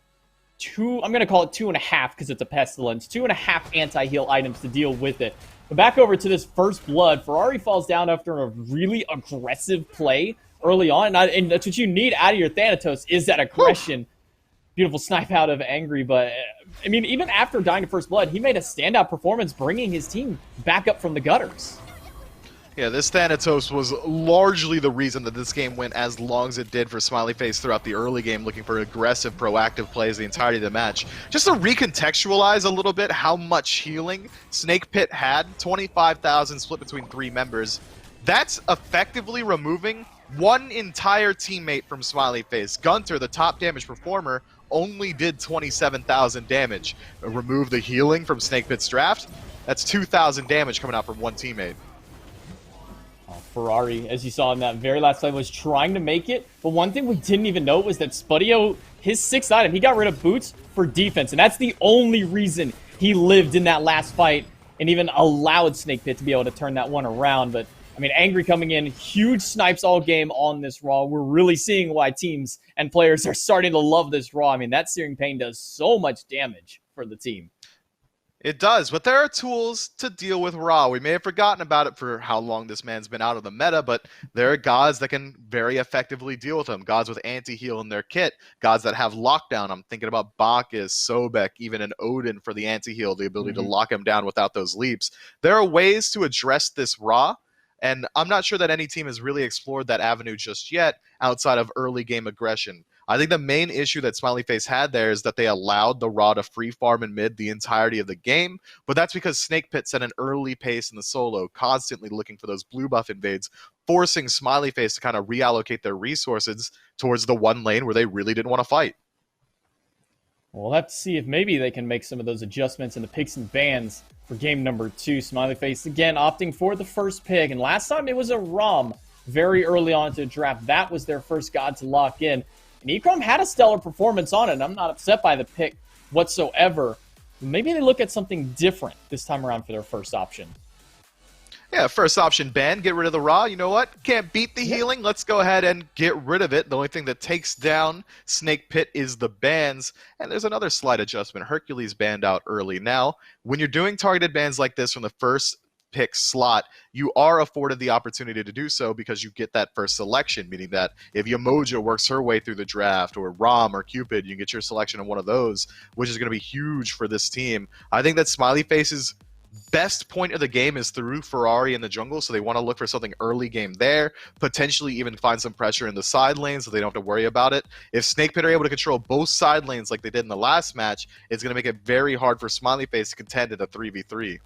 [SPEAKER 1] two, I'm going to call it 2.5 because it's a pestilence, 2.5 anti-heal items to deal with it. But back over to this first blood, Ferrari falls down after a really aggressive play early on, and that's what you need out of your Thanatos is that aggression. Beautiful snipe out of Angry, but I mean, even after dying to first blood, he made a standout performance bringing his team back up from the gutters.
[SPEAKER 2] Yeah, this Thanatos was largely the reason that this game went as long as it did for Smileyface throughout the early game, looking for aggressive, proactive plays the entirety of the match. Just to recontextualize a little bit how much healing Snake Pit had, 25,000 split between three members, that's effectively removing one entire teammate from Smileyface. Gunter, the top damage performer, only did 27,000 damage. Remove the healing from Snake Pit's draft, that's 2,000 damage coming out from one teammate.
[SPEAKER 1] Ferrari, as you saw in that very last play, was trying to make it. But one thing we didn't even know was that Spudio, his sixth item, he got rid of boots for defense. And that's the only reason he lived in that last fight and even allowed Snake Pit to be able to turn that one around. But, I mean, Angry coming in, huge snipes all game on this Raw. We're really seeing why teams and players are starting to love this Raw. I mean, that Searing Pain does so much damage for the team.
[SPEAKER 2] It does, but there are tools to deal with Ra. We may have forgotten about it for how long this man's been out of the meta, but there are gods that can very effectively deal with him. Gods with anti-heal in their kit. Gods that have lockdown. I'm thinking about Bacchus, Sobek, even an Odin for the anti-heal, the ability to lock him down without those leaps. There are ways to address this Ra, and I'm not sure that any team has really explored that avenue just yet outside of early game aggression. I think the main issue that Smileyface had there is that they allowed the Raw to free farm in mid the entirety of the game, but that's because Snake Pit set an early pace in the solo, constantly looking for those blue buff invades, forcing Smileyface to kind of reallocate their resources towards the one lane where they really didn't want to fight.
[SPEAKER 1] Well, let's see if maybe they can make some of those adjustments in the picks and bans for game number 2. Smileyface again opting for the first pick, and last time it was a ROM very early on to draft. That was their first god to lock in. And Ecrom had a stellar performance on it, and I'm not upset by the pick whatsoever. Maybe they look at something different this time around for their first option.
[SPEAKER 2] Yeah, first option ban, get rid of the Raw. You know what? Can't beat the healing. Let's go ahead and get rid of it. The only thing that takes down Snake Pit is the bans. And there's another slight adjustment. Hercules banned out early. Now, when you're doing targeted bans like this from the first pick slot, you are afforded the opportunity to do so because you get that first selection, meaning that if Yamoja works her way through the draft, or Rom or Cupid, you get your selection of one of those, which is going to be huge for this team. I think that Smileyface's best point of the game is through Ferrari in the jungle, so they want to look for something early game there, potentially even find some pressure in the side lanes so they don't have to worry about it. If Snake Pit are able to control both side lanes like they did in the last match, it's going to make it very hard for Smileyface to contend in a 3v3.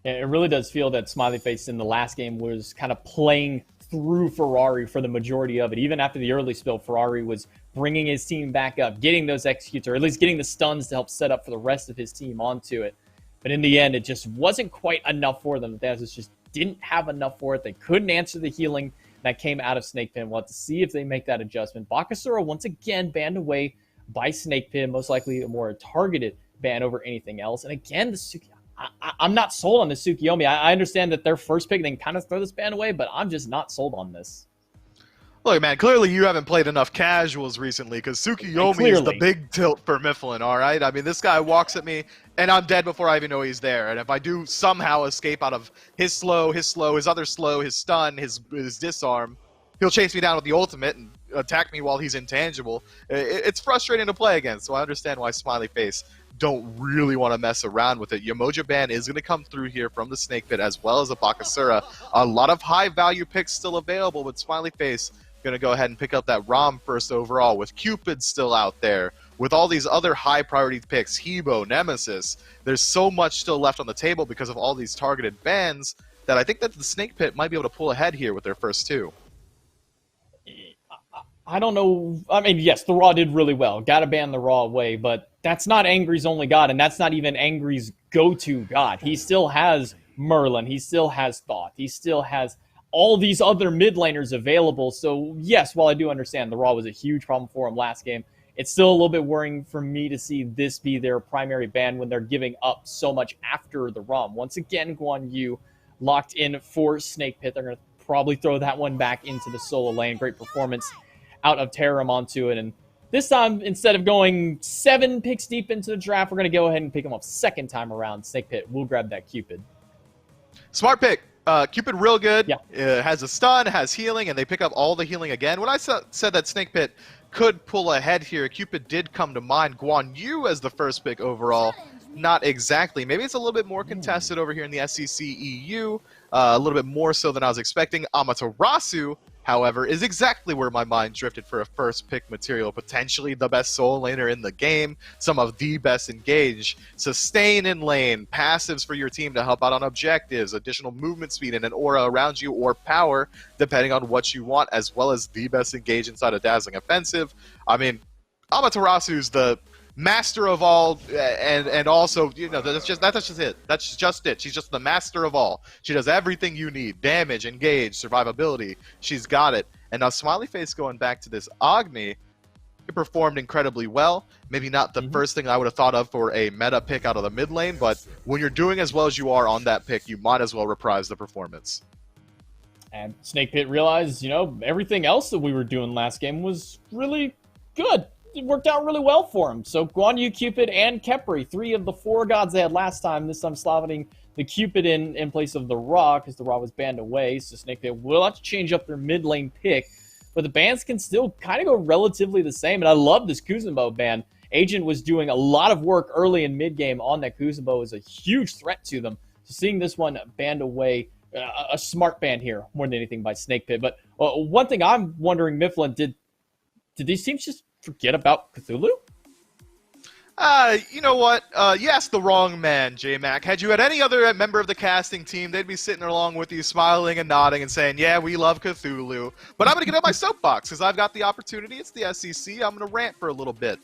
[SPEAKER 1] It really does feel that Smileyface in the last game was kind of playing through Ferrari for the majority of it. Even after the early spill, Ferrari was bringing his team back up, getting those executes, or at least getting the stuns to help set up for the rest of his team onto it. But in the end, it just wasn't quite enough for them. The Thanatos just didn't have enough for it. They couldn't answer the healing that came out of Snake Pit. We'll have to see if they make that adjustment. Bakasura once again banned away by Snake Pit, most likely a more targeted ban over anything else. And again, the Suki, I'm not sold on the Tsukiyomi. I understand that their first pick, they can kind of throw this ban away, but I'm just not sold on this.
[SPEAKER 2] Look, man, clearly you haven't played enough casuals recently, because
[SPEAKER 1] And
[SPEAKER 2] Tsukiyomi is the
[SPEAKER 1] clearly,
[SPEAKER 2] big tilt for Mifflin, alright? I mean, this guy walks at me, and I'm dead before I even know he's there. And if I do somehow escape out of his slow, his other slow, his stun, his disarm, he'll chase me down with the ultimate and attack me while he's intangible. It's frustrating to play against, so I understand why Smileyface don't really want to mess around with it. Yamoja Ban is going to come through here from the Snake Pit, as well as a Bakasura. A lot of high-value picks still available, but Smileyface going to go ahead and pick up that ROM first overall, with Cupid still out there, with all these other high-priority picks, Hebo, Nemesis. There's so much still left on the table because of all these targeted bans that I think that the Snake Pit might be able to pull ahead here with their first two.
[SPEAKER 1] I don't know. I mean, yes, the Raw did really well. Got to ban the Raw away, but that's not Angry's only god, and that's not even Angry's go-to god. He still has Merlin. He still has Thoth. He still has all these other mid laners available. So, yes, while I do understand the Raw was a huge problem for him last game, it's still a little bit worrying for me to see this be their primary ban when they're giving up so much after the ROM. Once again, Guan Yu locked in for Snake Pit. They're going to probably throw that one back into the solo lane. Great performance out of Terram onto it. And this time, instead of going 7 picks deep into the draft, we're going to go ahead and pick him up second time around. Snake Pit will grab that Cupid.
[SPEAKER 2] Smart pick. Cupid real good.
[SPEAKER 1] Yeah.
[SPEAKER 2] Has a stun, has healing, and they pick up all the healing again. When I said that Snake Pit could pull ahead here, Cupid did come to mind. Guan Yu as the first pick overall. Not exactly. Maybe it's a little bit more contested over here in the SEC EU. A little bit more so than I was expecting. Amaterasu, however, is exactly where my mind drifted for a first pick material. Potentially the best soul laner in the game, some of the best engaged. Sustain in lane, passives for your team to help out on objectives, additional movement speed and an aura around you, or power, depending on what you want, as well as the best engaged inside a dazzling offensive. I mean, Amaterasu's the master of all, and also, you know, that's just it. That's just it. She's just the master of all. She does everything you need: damage, engage, survivability. She's got it. And now Smileyface, going back to this Agni, it performed incredibly well. Maybe not the first thing I would have thought of for a meta pick out of the mid lane, but when you're doing as well as you are on that pick, you might as well reprise the performance.
[SPEAKER 1] And Snake Pit realized, you know, everything else that we were doing last game was really good. It worked out really well for him. So Guan Yu, Cupid, and Khepri, 3 of the 4 gods they had last time. This time slotting the Cupid in place of the Ra, because the Ra was banned away. So Snake Pit will have to change up their mid lane pick. But the bans can still kind of go relatively the same. And I love this Kuzenbo ban. Agent was doing a lot of work early in mid game on that Kuzenbo, is a huge threat to them. So seeing this one banned away, a smart ban here more than anything by Snake Pit. But one thing I'm wondering, Mifflin, did these teams just forget about Cthulhu?
[SPEAKER 2] You know what? You asked the wrong man, J-Mac. Had you had any other member of the casting team, they'd be sitting along with you, smiling and nodding and saying, yeah, we love Cthulhu. But I'm going to get on my soapbox because I've got the opportunity. It's the SEC. I'm going to rant for a little bit.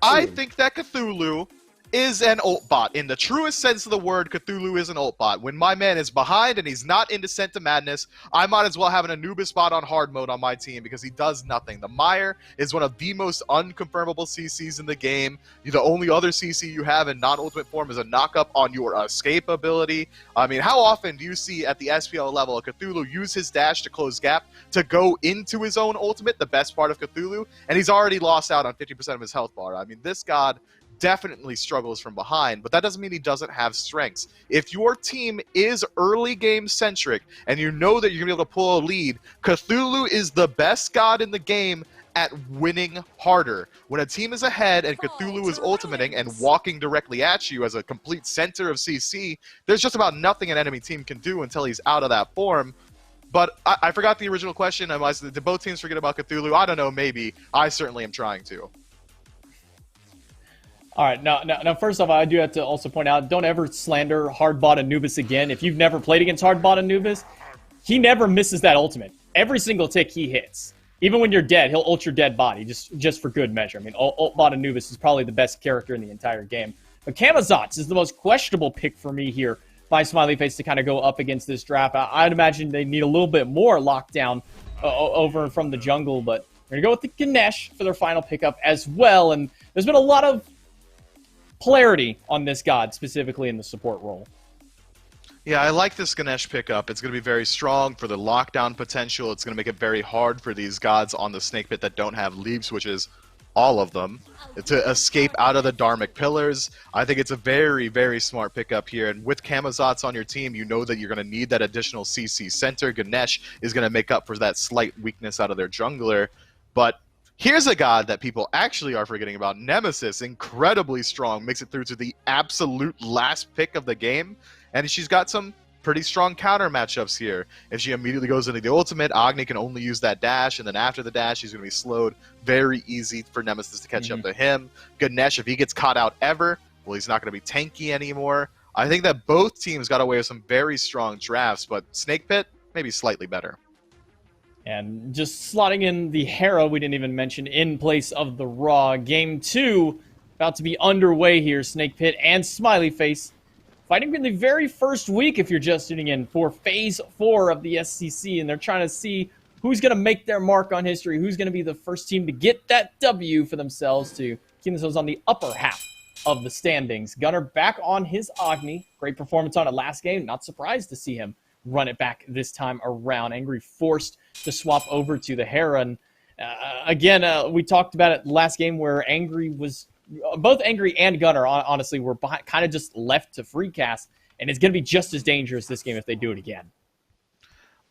[SPEAKER 2] I think that Cthulhu is an ult bot. In the truest sense of the word, Cthulhu is an ult bot. When my man is behind and he's not in Descent to Madness, I might as well have an Anubis bot on hard mode on my team because he does nothing. The Mire is one of the most unconfirmable CCs in the game. The only other CC you have in non-ultimate form is a knock-up on your escape ability. I mean, how often do you see at the SPL level a Cthulhu use his dash to close gap to go into his own ultimate, the best part of Cthulhu, and he's already lost out on 50% of his health bar? I mean, this god definitely struggles from behind, but that doesn't mean he doesn't have strengths. If your team is early game centric and you know that you're gonna be able to pull a lead, Cthulhu is the best god in the game at winning harder. When a team is ahead and Cthulhu is ultimating and walking directly at you as a complete center of CC, there's just about nothing an enemy team can do until he's out of that form. But I forgot the original question. Did both teams forget about Cthulhu? I don't know, maybe. I certainly am trying to.
[SPEAKER 1] All right, now, first off, I do have to also point out, don't ever slander hard-bot Anubis again. If you've never played against hard-bot Anubis, he never misses that ultimate. Every single tick he hits. Even when you're dead, he'll ult your dead body, just for good measure. I mean, ult-bot Anubis is probably the best character in the entire game. But Camazotz is the most questionable pick for me here by Smileyface to kind of go up against this draft. I'd imagine they need a little bit more lockdown over from the jungle, but they're going to go with the Ganesh for their final pickup as well. And there's been a lot of polarity on this god, specifically in the support role.
[SPEAKER 2] Yeah, I like this Ganesh pickup. It's going to be very strong for the lockdown potential. It's going to make it very hard for these gods on the Snake Pit that don't have leap switches, all of them, to escape out of the Dharmic Pillars. I think it's a very, very smart pickup here. And with Camazotz on your team, you know that you're going to need that additional CC center. Ganesh is going to make up for that slight weakness out of their jungler. But here's a god that people actually are forgetting about. Nemesis, incredibly strong, makes it through to the absolute last pick of the game. And she's got some pretty strong counter matchups here. If she immediately goes into the ultimate, Agni can only use that dash, and then after the dash, she's going to be slowed. Very easy for Nemesis to catch up to him. Ganesh, if he gets caught out ever, well, he's not going to be tanky anymore. I think that both teams got away with some very strong drafts, but Snake Pit, maybe slightly better.
[SPEAKER 1] And just slotting in the Hera, we didn't even mention, in place of the Raw. Game 2 about to be underway here. Snake Pit and Smileyface fighting in the very first week, if you're just tuning in, for Phase 4 of the SCC. And they're trying to see who's going to make their mark on history, who's going to be the first team to get that W for themselves to keep themselves on the upper half of the standings. Gunnar back on his Agni. Great performance on it last game. Not surprised to see him run it back this time around. Angry forced to swap over to the Hera. And again, we talked about it last game where Angry was... Both Angry and Gunnar, honestly, were kind of just left to free cast. And it's going to be just as dangerous this game if they do it again.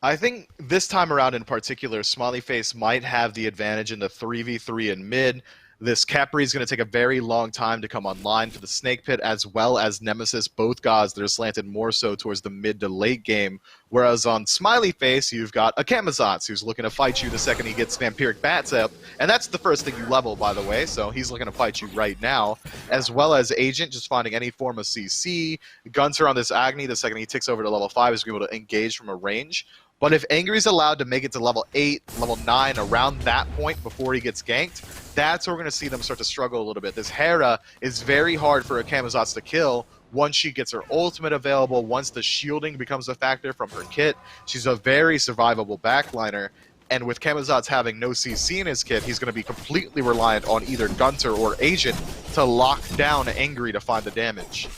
[SPEAKER 2] I think this time around in particular, Smileyface might have the advantage in the 3v3 in mid. This Capri is going to take a very long time to come online for the Snake Pit, as well as Nemesis, both gods that are slanted more so towards the mid to late game. Whereas on Smileyface, you've got a Camazotz who's looking to fight you the second he gets Vampiric Bats up. And that's the first thing you level, by the way, so he's looking to fight you right now. As well as Agent, just finding any form of CC. Gunter on this Agni, the second he ticks over to level 5, is going to be able to engage from a range. But if Angry's allowed to make it to level 8, level 9, around that point before he gets ganked, that's where we're going to see them start to struggle a little bit. This Hera is very hard for a Camazotz to kill once she gets her ultimate available, once the shielding becomes a factor from her kit. She's a very survivable backliner, and with Camazotz having no CC in his kit, he's going to be completely reliant on either Gunter or Agent to lock down Angry to find the damage.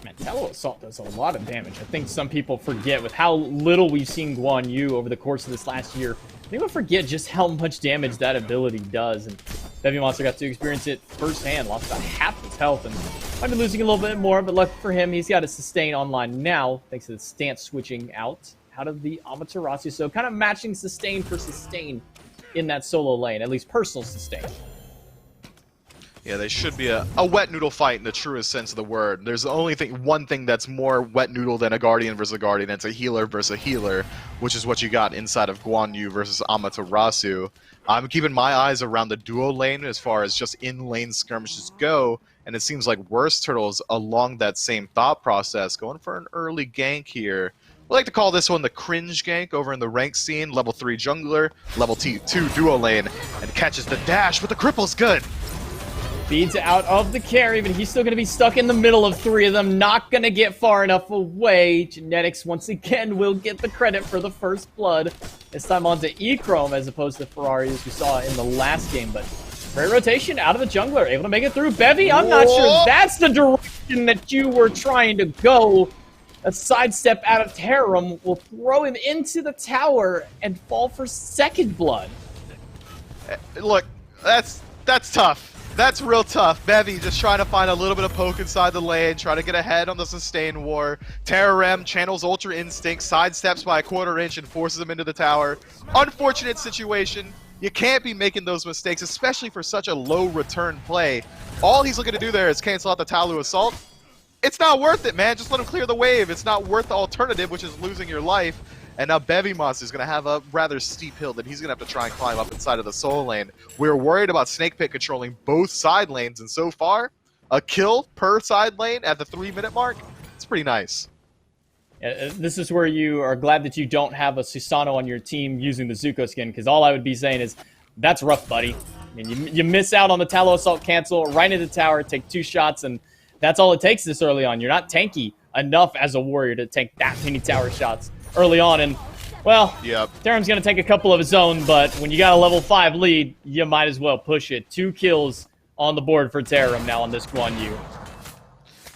[SPEAKER 1] Man, Tallow Assault does a lot of damage. I think some people forget with how little we've seen Guan Yu over the course of this last year. People forget just how much damage that ability does. And Heavy Monster got to experience it firsthand. Lost about half his health and might be losing a little bit more. But lucky for him, he's got a sustain online now, thanks to the stance switching out of the Amaterasu. So kind of matching sustain for sustain in that solo lane, at least personal sustain.
[SPEAKER 2] Yeah, they should be a wet noodle fight in the truest sense of the word. There's only one thing that's more wet noodle than a Guardian versus a Guardian. It's a healer versus a healer, which is what you got inside of Guan Yu versus Amaterasu. I'm keeping my eyes around the duo lane as far as just in-lane skirmishes go, and it seems like Worst Turtle's along that same thought process, going for an early gank here. We like to call this one the cringe gank over in the rank scene. Level 3 jungler, level 2 duo lane, and catches the dash, but the cripple's good.
[SPEAKER 1] Feeds out of the carry, but he's still going to be stuck in the middle of 3 of them. Not going to get far enough away. Genetics, once again, will get the credit for the first blood. This time onto E-Chrome as opposed to Ferrari, as we saw in the last game. But great rotation out of the jungler. Able to make it through. Bevy, I'm not sure that's the direction that you were trying to go. A sidestep out of Terram will throw him into the tower and fall for second blood.
[SPEAKER 2] Look, that's tough. That's real tough. Bevy just trying to find a little bit of poke inside the lane, trying to get ahead on the sustain war. Terram channels Ultra Instinct, sidesteps by a quarter inch and forces him into the tower. Unfortunate situation. You can't be making those mistakes, especially for such a low return play. All he's looking to do there is cancel out the Talu Assault. It's not worth it, man. Just let him clear the wave. It's not worth the alternative, which is losing your life. And now Bevy Monster is going to have a rather steep hill that he's going to have to try and climb up inside of the soul lane. We're worried about Snake Pit controlling both side lanes, and so far, a kill per side lane at the 3-minute mark, it's pretty nice.
[SPEAKER 1] This is where you are glad that you don't have a Susano on your team using the Zuko skin, because all I would be saying is, that's rough, buddy. I mean, you miss out on the Tallow Assault cancel, right into the tower, take 2 shots, and that's all it takes this early on. You're not tanky enough as a warrior to take that many tower shots early on, and, well,
[SPEAKER 2] yep.
[SPEAKER 1] Terram's going to take a couple of his own, but when you got a level 5 lead, you might as well push it. 2 kills on the board for Terram now on this Guan Yu.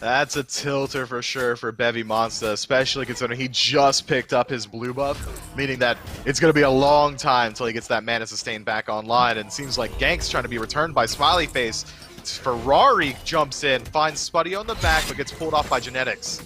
[SPEAKER 2] That's a tilter for sure for Bevy Monsta, especially considering he just picked up his blue buff, meaning that it's going to be a long time until he gets that mana sustain back online, and it seems like Gank's trying to be returned by Smileyface. Ferrari jumps in, finds Spuddy on the back, but gets pulled off by Genetics.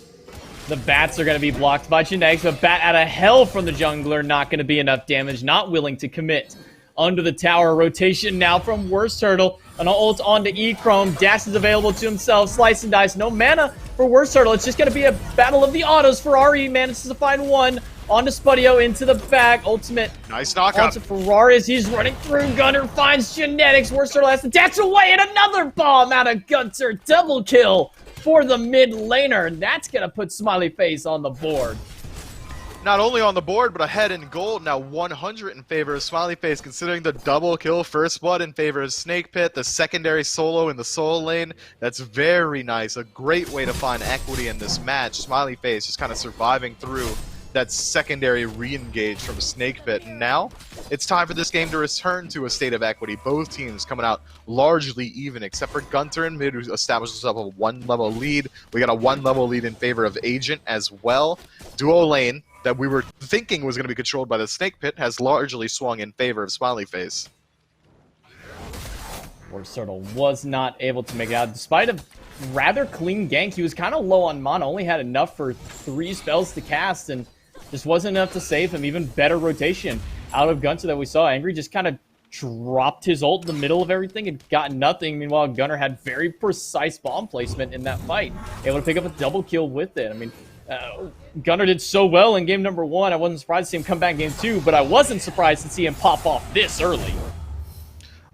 [SPEAKER 1] The bats are going to be blocked by Genetics, but bat out of hell from the jungler, not going to be enough damage, not willing to commit. Under the tower, rotation now from Worst Turtle. An ult onto E-Chrome. Dash is available to himself. Slice and dice. No mana for Worst Turtle. It's just going to be a battle of the autos. Ferrari manages to find one. Onto Spuddio into the back. Ultimate.
[SPEAKER 2] Nice knockout.
[SPEAKER 1] Onto Ferrari as he's running through. Gunner finds Genetics. Worst Turtle has to dash away. And another bomb out of Gunter. Double kill for the mid laner. And that's going to put Smileyface on the board.
[SPEAKER 2] Not only on the board, but ahead in gold. Now 100 in favor of Smileyface, considering the double kill first blood in favor of Snake Pit, the secondary solo in the soul lane. That's very nice. A great way to find equity in this match. Smileyface just kind of surviving through that secondary re-engage from Snake Pit. And now it's time for this game to return to a state of equity. Both teams coming out largely even, except for Gunter in mid, who established himself a 1-level lead. We got a 1-level lead in favor of Agent as well. Duo lane that we were thinking was going to be controlled by the Snake Pit has largely swung in favor of Smileyface.
[SPEAKER 1] Worst Turtle was not able to make it out. Despite a rather clean gank, he was kind of low on mana, only had enough for 3 spells to cast, and just wasn't enough to save him. Even better rotation out of Gunter that we saw. Angry just kind of dropped his ult in the middle of everything and got nothing. Meanwhile, Gunner had very precise bomb placement in that fight. Able to pick up a double kill with it. I mean, Gunner did so well in game number 1. I wasn't surprised to see him come back in game 2, but I wasn't surprised to see him pop off this early.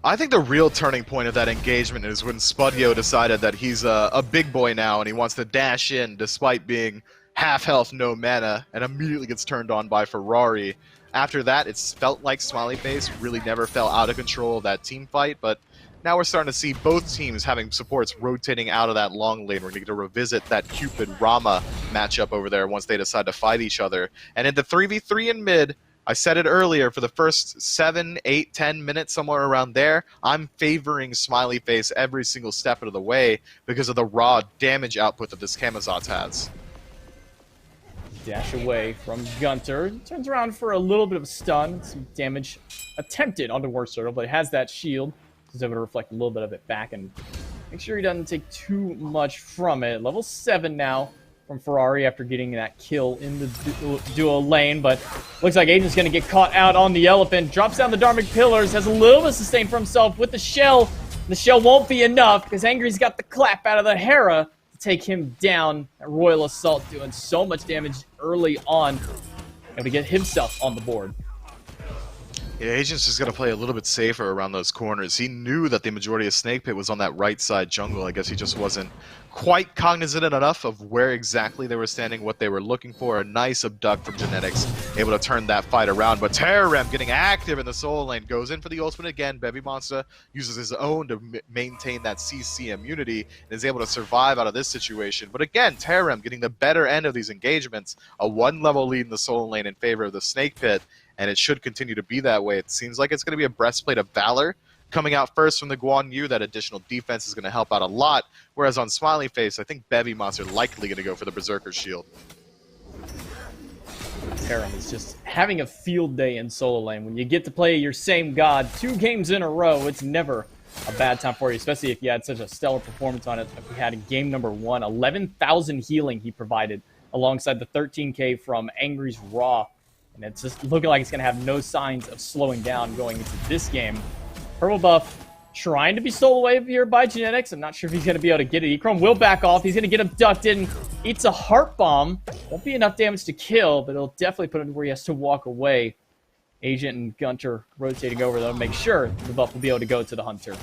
[SPEAKER 2] I think the real turning point of that engagement is when Spuddio decided that he's a big boy now and he wants to dash in despite being half health, no mana, and immediately gets turned on by Ferrari. After that, it's felt like Smileyface really never fell out of control of that team fight, but now we're starting to see both teams having supports rotating out of that long lane. We're going to revisit that Cupid-Rama matchup over there once they decide to fight each other. And in the 3v3 in mid, I said it earlier, for the first 7, 8, 10 minutes, somewhere around there, I'm favoring Smileyface every single step of the way because of the raw damage output that this Camazotz has.
[SPEAKER 1] Dash away from Gunter. Turns around for a little bit of a stun. Some damage attempted onto Worst Turtle, but it has that shield. He's able to reflect a little bit of it back and make sure he doesn't take too much from it. Level 7 now from Ferrari after getting that kill in the duo lane, but looks like Agent's going to get caught out on the elephant. Drops down the Dharmic Pillars, has a little bit of sustain for himself with the shell. The shell won't be enough because Angry's got the clap out of the Hera to take him down. That Royal Assault doing so much damage early on, able to get himself on the board.
[SPEAKER 2] Yeah, Agent's just going to play a little bit safer around those corners. He knew that the majority of Snake Pit was on that right side jungle. I guess he just wasn't quite cognizant enough of where exactly they were standing, what they were looking for. A nice abduct from Genetics, able to turn that fight around. But Terrarem getting active in the soul lane, goes in for the ultimate again. Bevy Monsta uses his own to maintain that CC immunity and is able to survive out of this situation. But again, Terrarem getting the better end of these engagements. A 1-level lead in the soul lane in favor of the Snake Pit. And it should continue to be that way. It seems like it's going to be a Breastplate of Valor coming out first from the Guan Yu. That additional defense is going to help out a lot. Whereas on Smileyface, I think Bevy Monster likely going to go for the Berserker Shield.
[SPEAKER 1] Terran is just having a field day in solo lane. When you get to play your same god 2 games in a row, it's never a bad time for you, especially if you had such a stellar performance on it like we had in game number 1. 11,000 healing he provided alongside the 13k from Angry's Raw. And it's just looking like it's going to have no signs of slowing down going into this game. Purple buff trying to be stole away here by Genetics. I'm not sure if he's going to be able to get it. E-Chrome will back off. He's going to get abducted and eats a heart bomb. Won't be enough damage to kill, but it'll definitely put him where he has to walk away. Agent and Gunter rotating over, though, to make sure the buff will be able to go to the Hunter.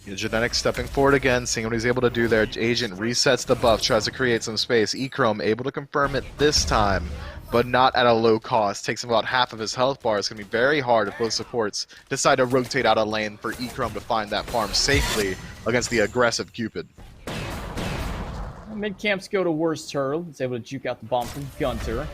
[SPEAKER 2] Genetics stepping forward again, seeing what he's able to do there. Agent resets the buff, tries to create some space. E-Chrome able to confirm it this time, but not at a low cost. Takes him about half of his health bar. It's going to be very hard if both supports decide to rotate out of lane for E-Chrome to find that farm safely against the aggressive Cupid.
[SPEAKER 1] Mid camps go to Worst Turtle. It's able to juke out the bomb from Gunter.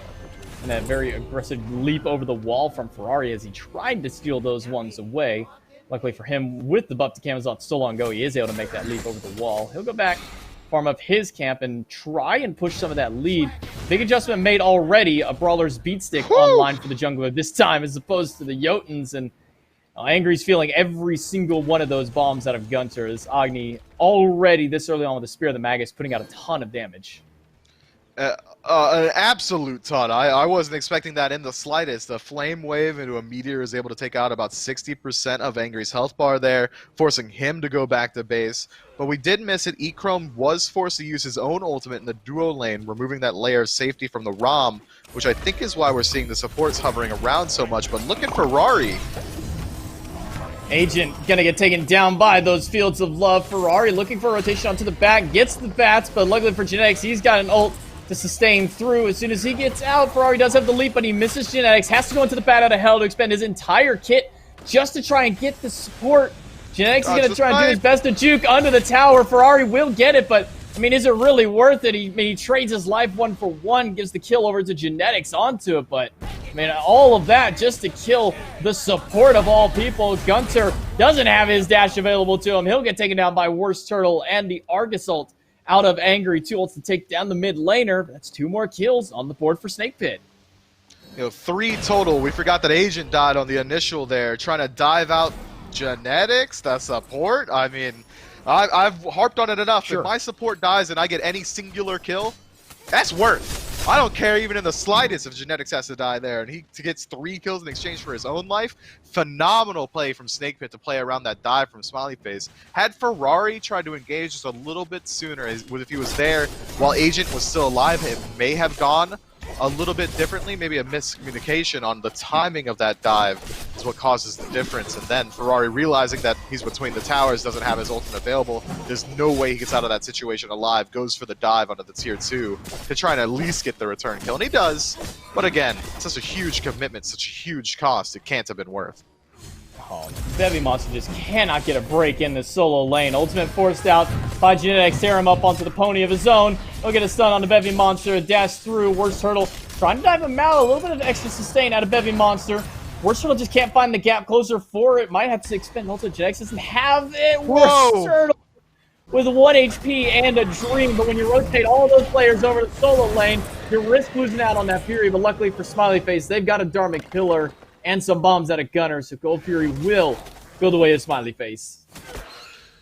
[SPEAKER 1] And that very aggressive leap over the wall from Ferrari as he tried to steal those ones away. Luckily for him, with the buff to Camazotz still on go, he is able to make that leap over the wall. He'll go back farm up his camp and try and push some of that lead. Big adjustment made already. A Brawler's Beatstick online for the jungler this time as opposed to the Jotuns. And Angry's feeling every single one of those bombs out of Gunter as Agni already this early on with the Spear of the Magus putting out a ton of damage.
[SPEAKER 2] An absolute ton. I wasn't expecting that in the slightest. A flame wave into a meteor is able to take out about 60% of Angry's health bar there, forcing him to go back to base. But we did miss it. Echrome was forced to use his own ultimate in the duo lane, removing that layer of safety from the ROM, which I think is why we're seeing the supports hovering around so much. But look at Ferrari.
[SPEAKER 1] Agent gonna get taken down by those Fields of Love. Ferrari looking for a rotation onto the back, gets the bats, but luckily for Genetics, he's got an ult to sustain through. As soon as he gets out, Ferrari does have the leap, but he misses Genetics. Has to go into the bat out of hell to expend his entire kit just to try and get the support. Genetics is going to try and do his best to juke under the tower. Ferrari will get it, but, I mean, is it really worth it? He trades his life 1-for-1, gives the kill over to Genetics onto it, but, I mean, all of that just to kill the support of all people. Gunter doesn't have his dash available to him. He'll get taken down by Worst Turtle and the Argus ult out of Angry. 2 ults to take down the mid laner. That's 2 more kills on the board for Snake Pit.
[SPEAKER 2] 3 total. We forgot that Agent died on the initial there, trying to dive out Genetics, the support. I mean, I've harped on it enough. Sure. If my support dies and I get any singular kill, that's worth. I don't care even in the slightest if Genetics has to die there, and he gets 3 kills in exchange for his own life. Phenomenal play from Snake Pit to play around that dive from Smileyface. Had Ferrari tried to engage just a little bit sooner, if he was there while Agent was still alive, it may have gone a little bit differently. Maybe a miscommunication on the timing of that dive is what causes the difference. And then Ferrari realizing that he's between the towers, doesn't have his ultimate available, there's no way he gets out of that situation alive, goes for the dive onto the tier 2 to try and at least get the return kill. And he does, but again, such a huge commitment, such a huge cost, it can't have been worth.
[SPEAKER 1] Oh, Bevy Monster just cannot get a break in this solo lane. Ultimate forced out by Genetics. Tear him up onto the pony of his own. He'll get a stun on the Bevy Monster. A dash through. Worst Turtle trying to dive him out. A little bit of extra sustain out of Bevy Monster. Worst Turtle just can't find the gap closer for it. Might have to expend also. Genetics doesn't have it. Worst Turtle with 1 HP and a dream. But when you rotate all those players over to the solo lane, you risk losing out on that Fury. But luckily for Smileyface, they've got a Dharmic Pillar and some bombs out of Gunner, so Gold Fury will go the way of Smileyface.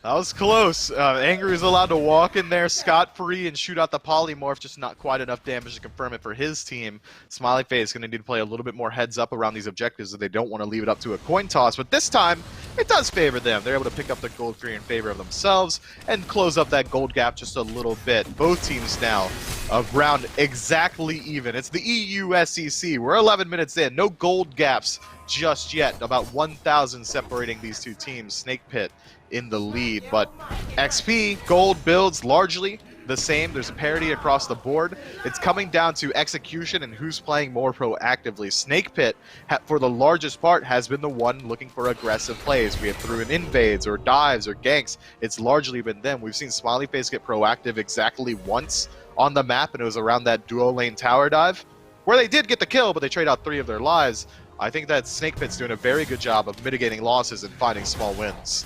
[SPEAKER 2] That was close. Angry was allowed to walk in there scot-free and shoot out the polymorph, just not quite enough damage to confirm it for his team. Smileyface is going to need to play a little bit more heads up around these objectives if they don't want to leave it up to a coin toss, but this time, it does favor them. They're able to pick up the Gold Fury in favor of themselves and close up that gold gap just a little bit. Both teams now around exactly even. It's the EU SEC. We're 11 minutes in. No gold gaps just yet. About 1,000 separating these two teams. Snake Pit in the lead, but XP, gold builds largely the same. There's a parity across the board. It's coming down to execution and who's playing more proactively. Snake Pit, for the largest part, has been the one looking for aggressive plays, be it through an invades or dives or ganks. It's largely been them. We've seen Smileyface get proactive exactly once on the map, and it was around that duo lane tower dive, where they did get the kill, but they trade out 3 of their lives. I think that Snake Pit's doing a very good job of mitigating losses and finding small wins.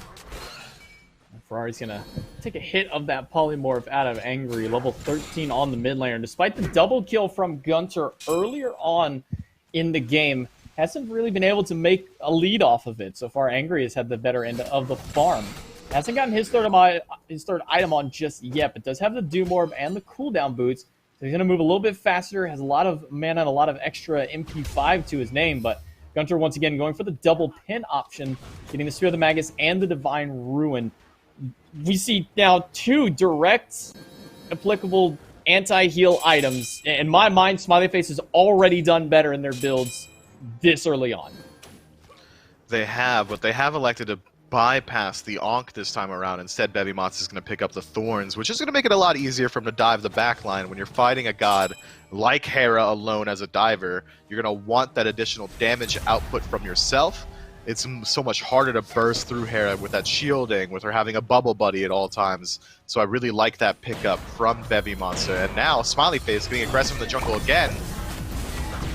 [SPEAKER 1] Ferrari's going to take a hit of that polymorph out of Angry, level 13 on the mid laner. Despite the double kill from Gunter earlier on in the game, hasn't really been able to make a lead off of it. So far, Angry has had the better end of the farm. Hasn't gotten his third item on just yet, but does have the Doom Orb and the cooldown boots. So he's going to move a little bit faster, has a lot of mana and a lot of extra MP5 to his name, but Gunter once again going for the double pin option, getting the Spear of the Magus and the Divine Ruin. We see now 2 direct applicable anti-heal items. In my mind, Smileyface has already done better in their builds this early on.
[SPEAKER 2] They have, but they have elected to bypass the Ankh this time around. Instead, Bevimonts is going to pick up the Thorns, which is going to make it a lot easier for him to dive the backline. When you're fighting a god like Hera alone as a diver, you're going to want that additional damage output from yourself. It's so much harder to burst through Hera with that shielding, with her having a bubble buddy at all times. So I really like that pickup from Bevimonster. And now, Smileyface getting aggressive in the jungle again.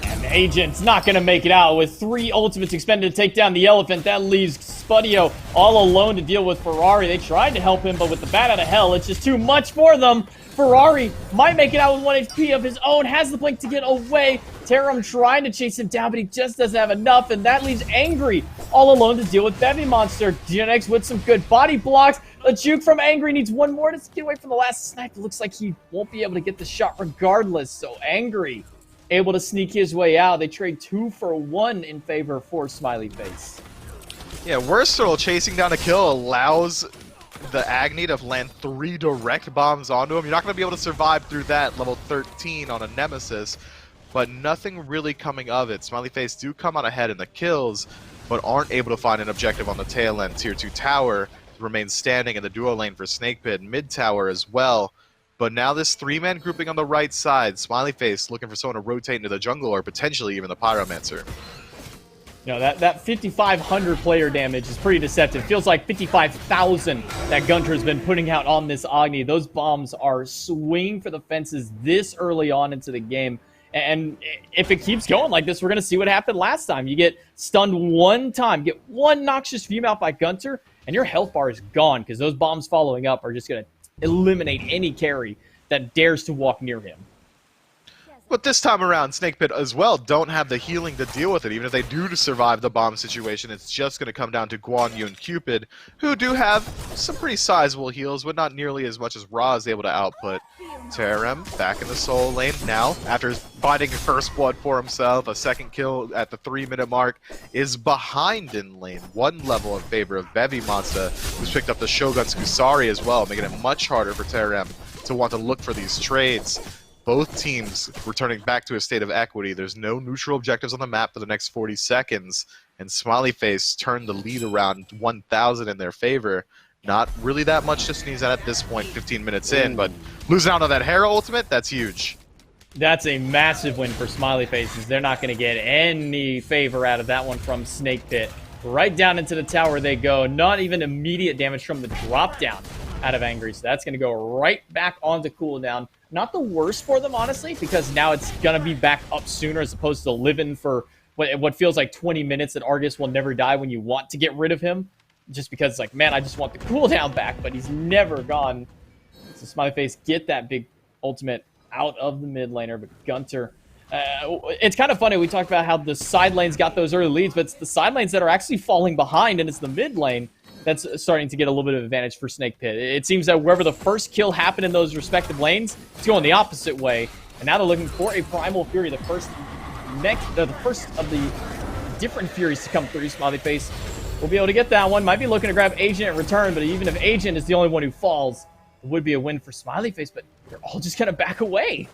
[SPEAKER 1] And Agent's not going to make it out with 3 ultimates expended to take down the elephant. That leaves Spudio all alone to deal with Ferrari. They tried to help him, but with the bat out of hell, it's just too much for them. Ferrari might make it out with 1 HP of his own, has the blink to get away. Tarum trying to chase him down, but he just doesn't have enough, and that leaves Angry all alone to deal with Bevy Monster. GNX with some good body blocks. A juke from Angry needs one more to get away from the last snipe. It looks like he won't be able to get the shot regardless, so Angry able to sneak his way out. They trade 2 for 1 in favor for Smileyface.
[SPEAKER 2] Yeah, Wurstel chasing down a kill allows the Agni to land 3 direct bombs onto him. You're not going to be able to survive through that level 13 on a Nemesis, but nothing really coming of it. Smileyface do come out ahead in the kills, but aren't able to find an objective on the tail end. Tier 2 tower remains standing in the duo lane for Snakepit, mid tower as well. But now this 3-man grouping on the right side, Smileyface looking for someone to rotate into the jungle or potentially even the Pyromancer.
[SPEAKER 1] You know, that 5,500 player damage is pretty deceptive. Feels like 55,000 that Gunter's been putting out on this Agni. Those bombs are swinging for the fences this early on into the game. And if it keeps going like this, we're going to see what happened last time. You get stunned 1 time, get 1 noxious fume out by Gunter, and your health bar is gone because those bombs following up are just going to eliminate any carry that dares to walk near him.
[SPEAKER 2] But this time around, Snakepit as well don't have the healing to deal with it. Even if they do survive the bomb situation, it's just going to come down to Guan Yu and Cupid, who do have some pretty sizable heals, but not nearly as much as Ra is able to output. Terem back in the solo lane now, after finding first blood for himself, a second kill at the 3-minute mark, is behind in lane, 1 level in favor of Bevy Monster, who's picked up the Shogun's Kusari as well, making it much harder for Terem to want to look for these trades. Both teams returning back to a state of equity. There's no neutral objectives on the map for the next 40 seconds, and Smileyface turned the lead around 1,000 in their favor. Not really that much to sneeze at this point, 15 minutes in, but losing out on that Hera ultimate, that's huge.
[SPEAKER 1] That's a massive win for Smileyface. They're not going to get any favor out of that one from Snake Pit. Right down into the tower they go. Not even immediate damage from the drop down out of Angry, so that's going to go right back onto cooldown. Not the worst for them, honestly, because now it's going to be back up sooner as opposed to living for what feels like 20 minutes that Argus will never die when you want to get rid of him. Just because it's like, man, I just want the cooldown back, but he's never gone. So Smileyface get that big ultimate out of the mid laner, but Gunter... it's kind of funny, we talked about how the side lanes got those early leads, but it's the side lanes that are actually falling behind, and it's the mid lane that's starting to get a little bit of advantage for Snake Pit. It seems that wherever the first kill happened in those respective lanes, it's going the opposite way. And now they're looking for a Primal Fury, the first of the different Furies to come through. Smileyface will be able to get that one. Might be looking to grab Agent in return, but even if Agent is the only one who falls, it would be a win for Smileyface, but they're all just going to back away.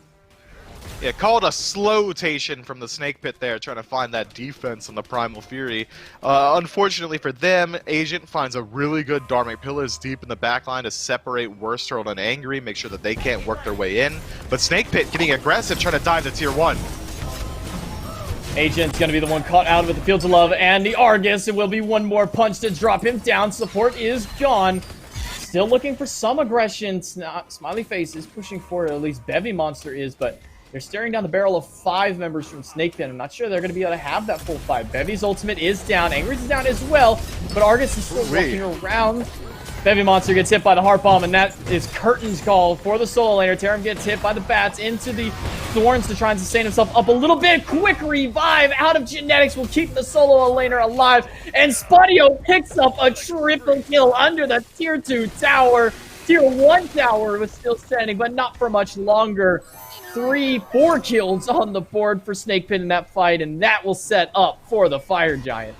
[SPEAKER 2] Yeah, called a slow-tation from the Snake Pit there, trying to find that defense on the Primal Fury. Unfortunately for them, Agent finds a really good Dharmic Pillars deep in the backline to separate Wurstel and Angry, make sure that they can't work their way in. But Snake Pit getting aggressive, trying to dive to Tier 1.
[SPEAKER 1] Agent's going to be the one caught out with the Fields of Love and the Argus. It will be one more punch to drop him down. Support is gone. Still looking for some aggression. Smileyface is pushing forward, at least Bevy Monster is, but they're staring down the barrel of 5 members from Snake Pit. I'm not sure they're going to be able to have that full 5. Bevy's ultimate is down. Angry's is down as well, but Argus is still walking around. Bevy Monster gets hit by the Heart Bomb, and that is Curtain's call for the solo laner. Tarum gets hit by the bats into the thorns to try and sustain himself up a little bit. Quick revive out of genetics will keep the solo laner alive, and Spudio picks up a triple kill under the Tier 2 tower. Tier 1 tower was still standing, but not for much longer. 4 kills on the board for Snake Pit in that fight, and that will set up for the Fire Giant.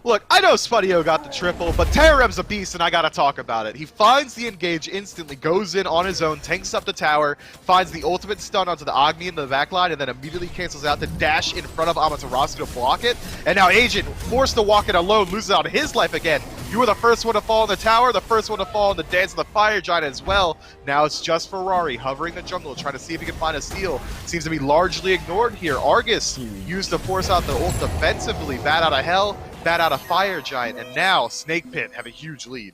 [SPEAKER 2] Look, I know Spudio got the triple, but Terem's a beast, and I gotta talk about it. He finds the engage instantly, goes in on his own, tanks up the tower, finds the ultimate stun onto the Agni in the backline, and then immediately cancels out to dash in front of Amaterasu to block it. And now Agent, forced to walk it alone, loses out his life again. You were the first one to fall in the tower, the first one to fall in the dance of the Fire Giant as well. Now it's just Ferrari hovering the jungle, trying to see if he can find a steal. Seems to be largely ignored here. Argus used to force out the ult defensively, bat out of hell, bat out of Fire Giant, and now Snake Pit have a huge lead.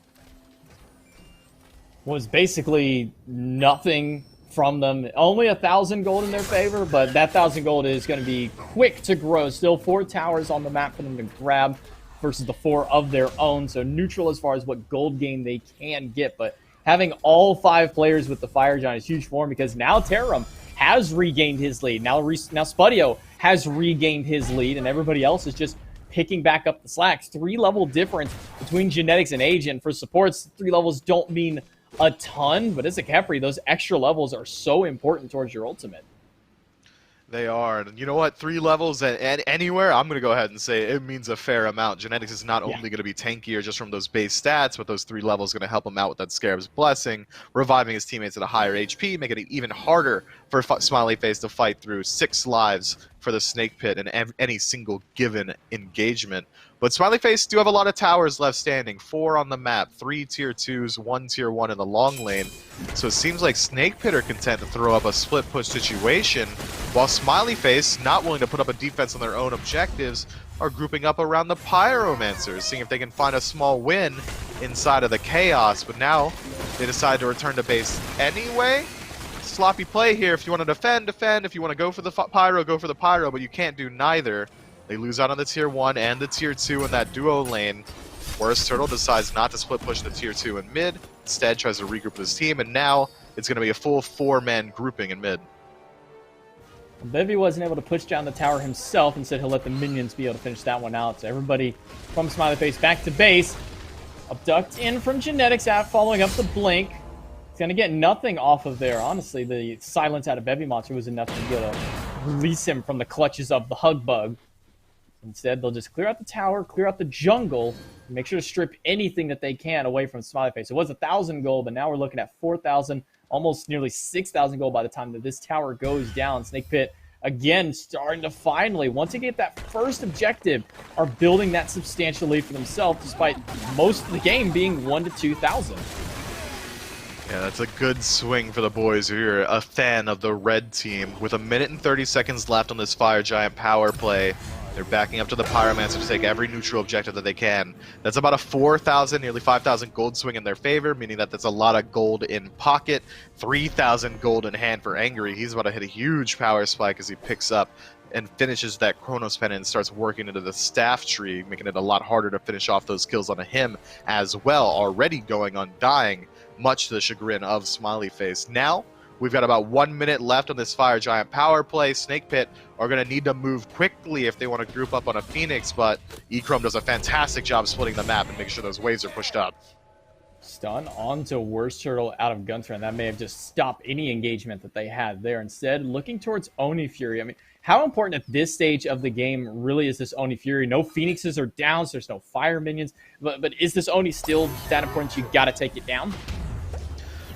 [SPEAKER 1] Was basically nothing from them. Only 1,000 gold in their favor, but that 1,000 gold is going to be quick to grow. Still 4 towers on the map for them to grab. versus the 4 of their own. So neutral as far as what gold gain they can get. But having all 5 players with the Fire Giant is huge for him because now Terram has regained his lead. Now Spudio has regained his lead, and everybody else is just picking back up the slacks. 3-level difference between Genetics and Agent. For supports, 3 levels don't mean a ton, but as a Khepri, those extra levels are so important towards your ultimate.
[SPEAKER 2] They are. And you know what? 3 levels at anywhere, I'm going to go ahead and say it means a fair amount. Genetics is not only going to be tankier just from those base stats, but those 3 levels are going to help him out with that Scarab's Blessing, reviving his teammates at a higher HP, making it even harder for Smileyface to fight through 6 lives for the Snake Pit in any single given engagement. But Smileyface do have a lot of towers left standing. 4 on the map, 3 tier 2s, 1 tier 1 in the long lane. So it seems like Snake Pit are content to throw up a split push situation, while Smileyface, not willing to put up a defense on their own objectives, are grouping up around the Pyromancers, seeing if they can find a small win inside of the chaos. But now they decide to return to base anyway. Sloppy play here. If you want to defend, defend. If you want to go for the Pyro, go for the Pyro, but you can't do neither. They lose out on the tier 1 and the tier 2 in that duo lane. Worst Turtle decides not to split push the tier 2 in mid. Instead tries to regroup with his team, and now it's going to be a full 4-man grouping in mid.
[SPEAKER 1] Bevy wasn't able to push down the tower himself. Instead, he'll let the minions be able to finish that one out. So everybody from Smileyface back to base. Abduct in from Genetics out, following up the blink. He's going to get nothing off of there. Honestly, the silence out of Bevy Monster was enough to be able to release him from the clutches of the Hug Bug. Instead, they'll just clear out the tower, clear out the jungle, and make sure to strip anything that they can away from Smileyface. It was 1,000 gold, but now we're looking at 4,000, almost nearly 6,000 gold by the time that this tower goes down. Snake Pit, again, starting to finally, once they get that first objective, are building that substantial lead for themselves, despite most of the game being 1,000 to 2,000.
[SPEAKER 2] Yeah, that's a good swing for the boys who are a fan of the red team. With 1 minute and 30 seconds left on this Fire Giant power play, they're backing up to the Pyromancer to take every neutral objective that they can. That's about a 4,000, nearly 5,000 gold swing in their favor, meaning that that's a lot of gold in pocket. 3,000 gold in hand for Angry. He's about to hit a huge power spike as he picks up and finishes that Chronos Pennant and starts working into the staff tree, making it a lot harder to finish off those kills on him as well, already going undying, much to the chagrin of Smileyface. Now, we've got about 1 minute left on this Fire Giant power play. Snake Pit are going to need to move quickly if they want to group up on a Phoenix, but Echrome does a fantastic job splitting the map and making sure those waves are pushed up.
[SPEAKER 1] Stun onto Worst Turtle out of Gunter, and that may have just stopped any engagement that they had there. Instead, looking towards Oni Fury. I mean, how important at this stage of the game really is this Oni Fury? No Phoenixes are down, so there's no fire minions, but is this Oni still that important? You got to take it down?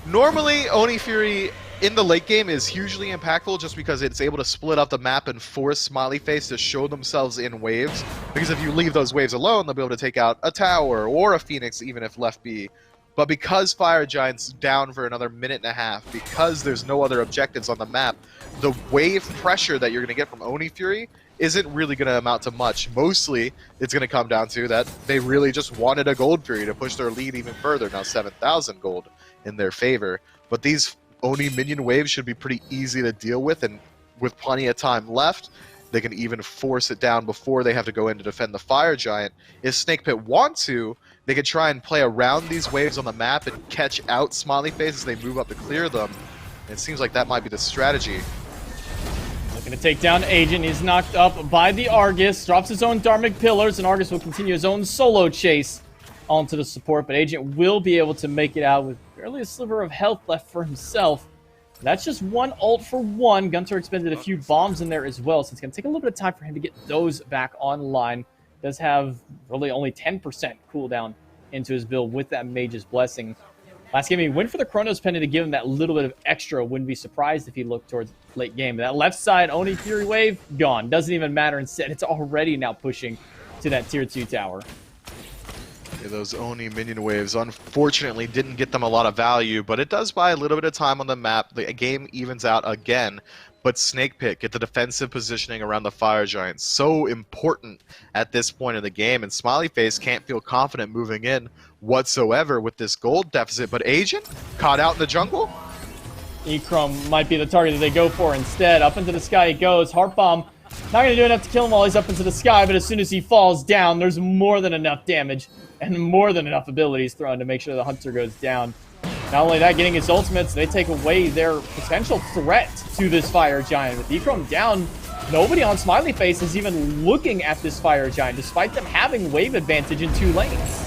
[SPEAKER 2] Normally, Oni Fury in the late game is hugely impactful just because it's able to split up the map and force Smileyface to show themselves in waves. Because if you leave those waves alone, they'll be able to take out a tower or a Phoenix even if left be. But because Fire Giant's down for another minute and a half, because there's no other objectives on the map, the wave pressure that you're going to get from Oni Fury isn't really going to amount to much. Mostly, it's going to come down to that they really just wanted a Gold Fury to push their lead even further. Now 7,000 gold in their favor. But these Oni minion waves should be pretty easy to deal with, and with plenty of time left, they can even force it down before they have to go in to defend the Fire Giant. If Snake Pit want to, they could try and play around these waves on the map and catch out Smileyface as they move up to clear them. And it seems like that might be the strategy.
[SPEAKER 1] Looking to take down Agent. He's knocked up by the Argus. Drops his own Dharmic Pillars, and Argus will continue his own solo chase onto the support. But Agent will be able to make it out with barely a sliver of health left for himself. That's just one ult for one. Gunter expended a few bombs in there as well, so it's going to take a little bit of time for him to get those back online. Does have really only 10% cooldown into his build with that Mage's Blessing. Last game, he went for the Chronos Pendant to give him that little bit of extra. Wouldn't be surprised if he looked towards late game. That left side, Oni Fury Wave, gone. Doesn't even matter. Instead, it's already now pushing to that tier 2 tower.
[SPEAKER 2] Yeah, those Oni minion waves unfortunately didn't get them a lot of value, but it does buy a little bit of time on the map. The game evens out again, but Snake Pit get the defensive positioning around the Fire Giant. So important at this point in the game, and Smileyface can't feel confident moving in whatsoever with this gold deficit. But Agent caught out in the jungle.
[SPEAKER 1] Echrome might be the target that they go for instead. Up into the sky he goes. Heart Bomb Not going to do enough to kill him while he's up into the sky, but as soon as he falls down, there's more than enough damage and more than enough abilities thrown to make sure the Hunter goes down. Not only that, getting his ultimates, they take away their potential threat to this Fire Giant. With Ikrom down, nobody on Smileyface is even looking at this Fire Giant, despite them having wave advantage in 2 lanes.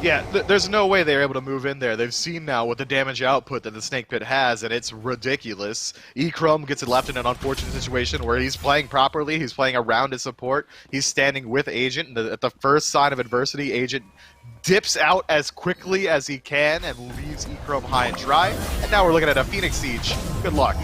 [SPEAKER 2] Yeah, there's no way they're able to move in there. They've seen now what the damage output that the Snake Pit has, and it's ridiculous. Ikrom gets it left in an unfortunate situation where he's playing properly. He's playing around his support. He's standing with Agent, and at the first sign of adversity, Agent dips out as quickly as he can and leaves Ikrom high and dry. And now we're looking at a Phoenix Siege. Good luck.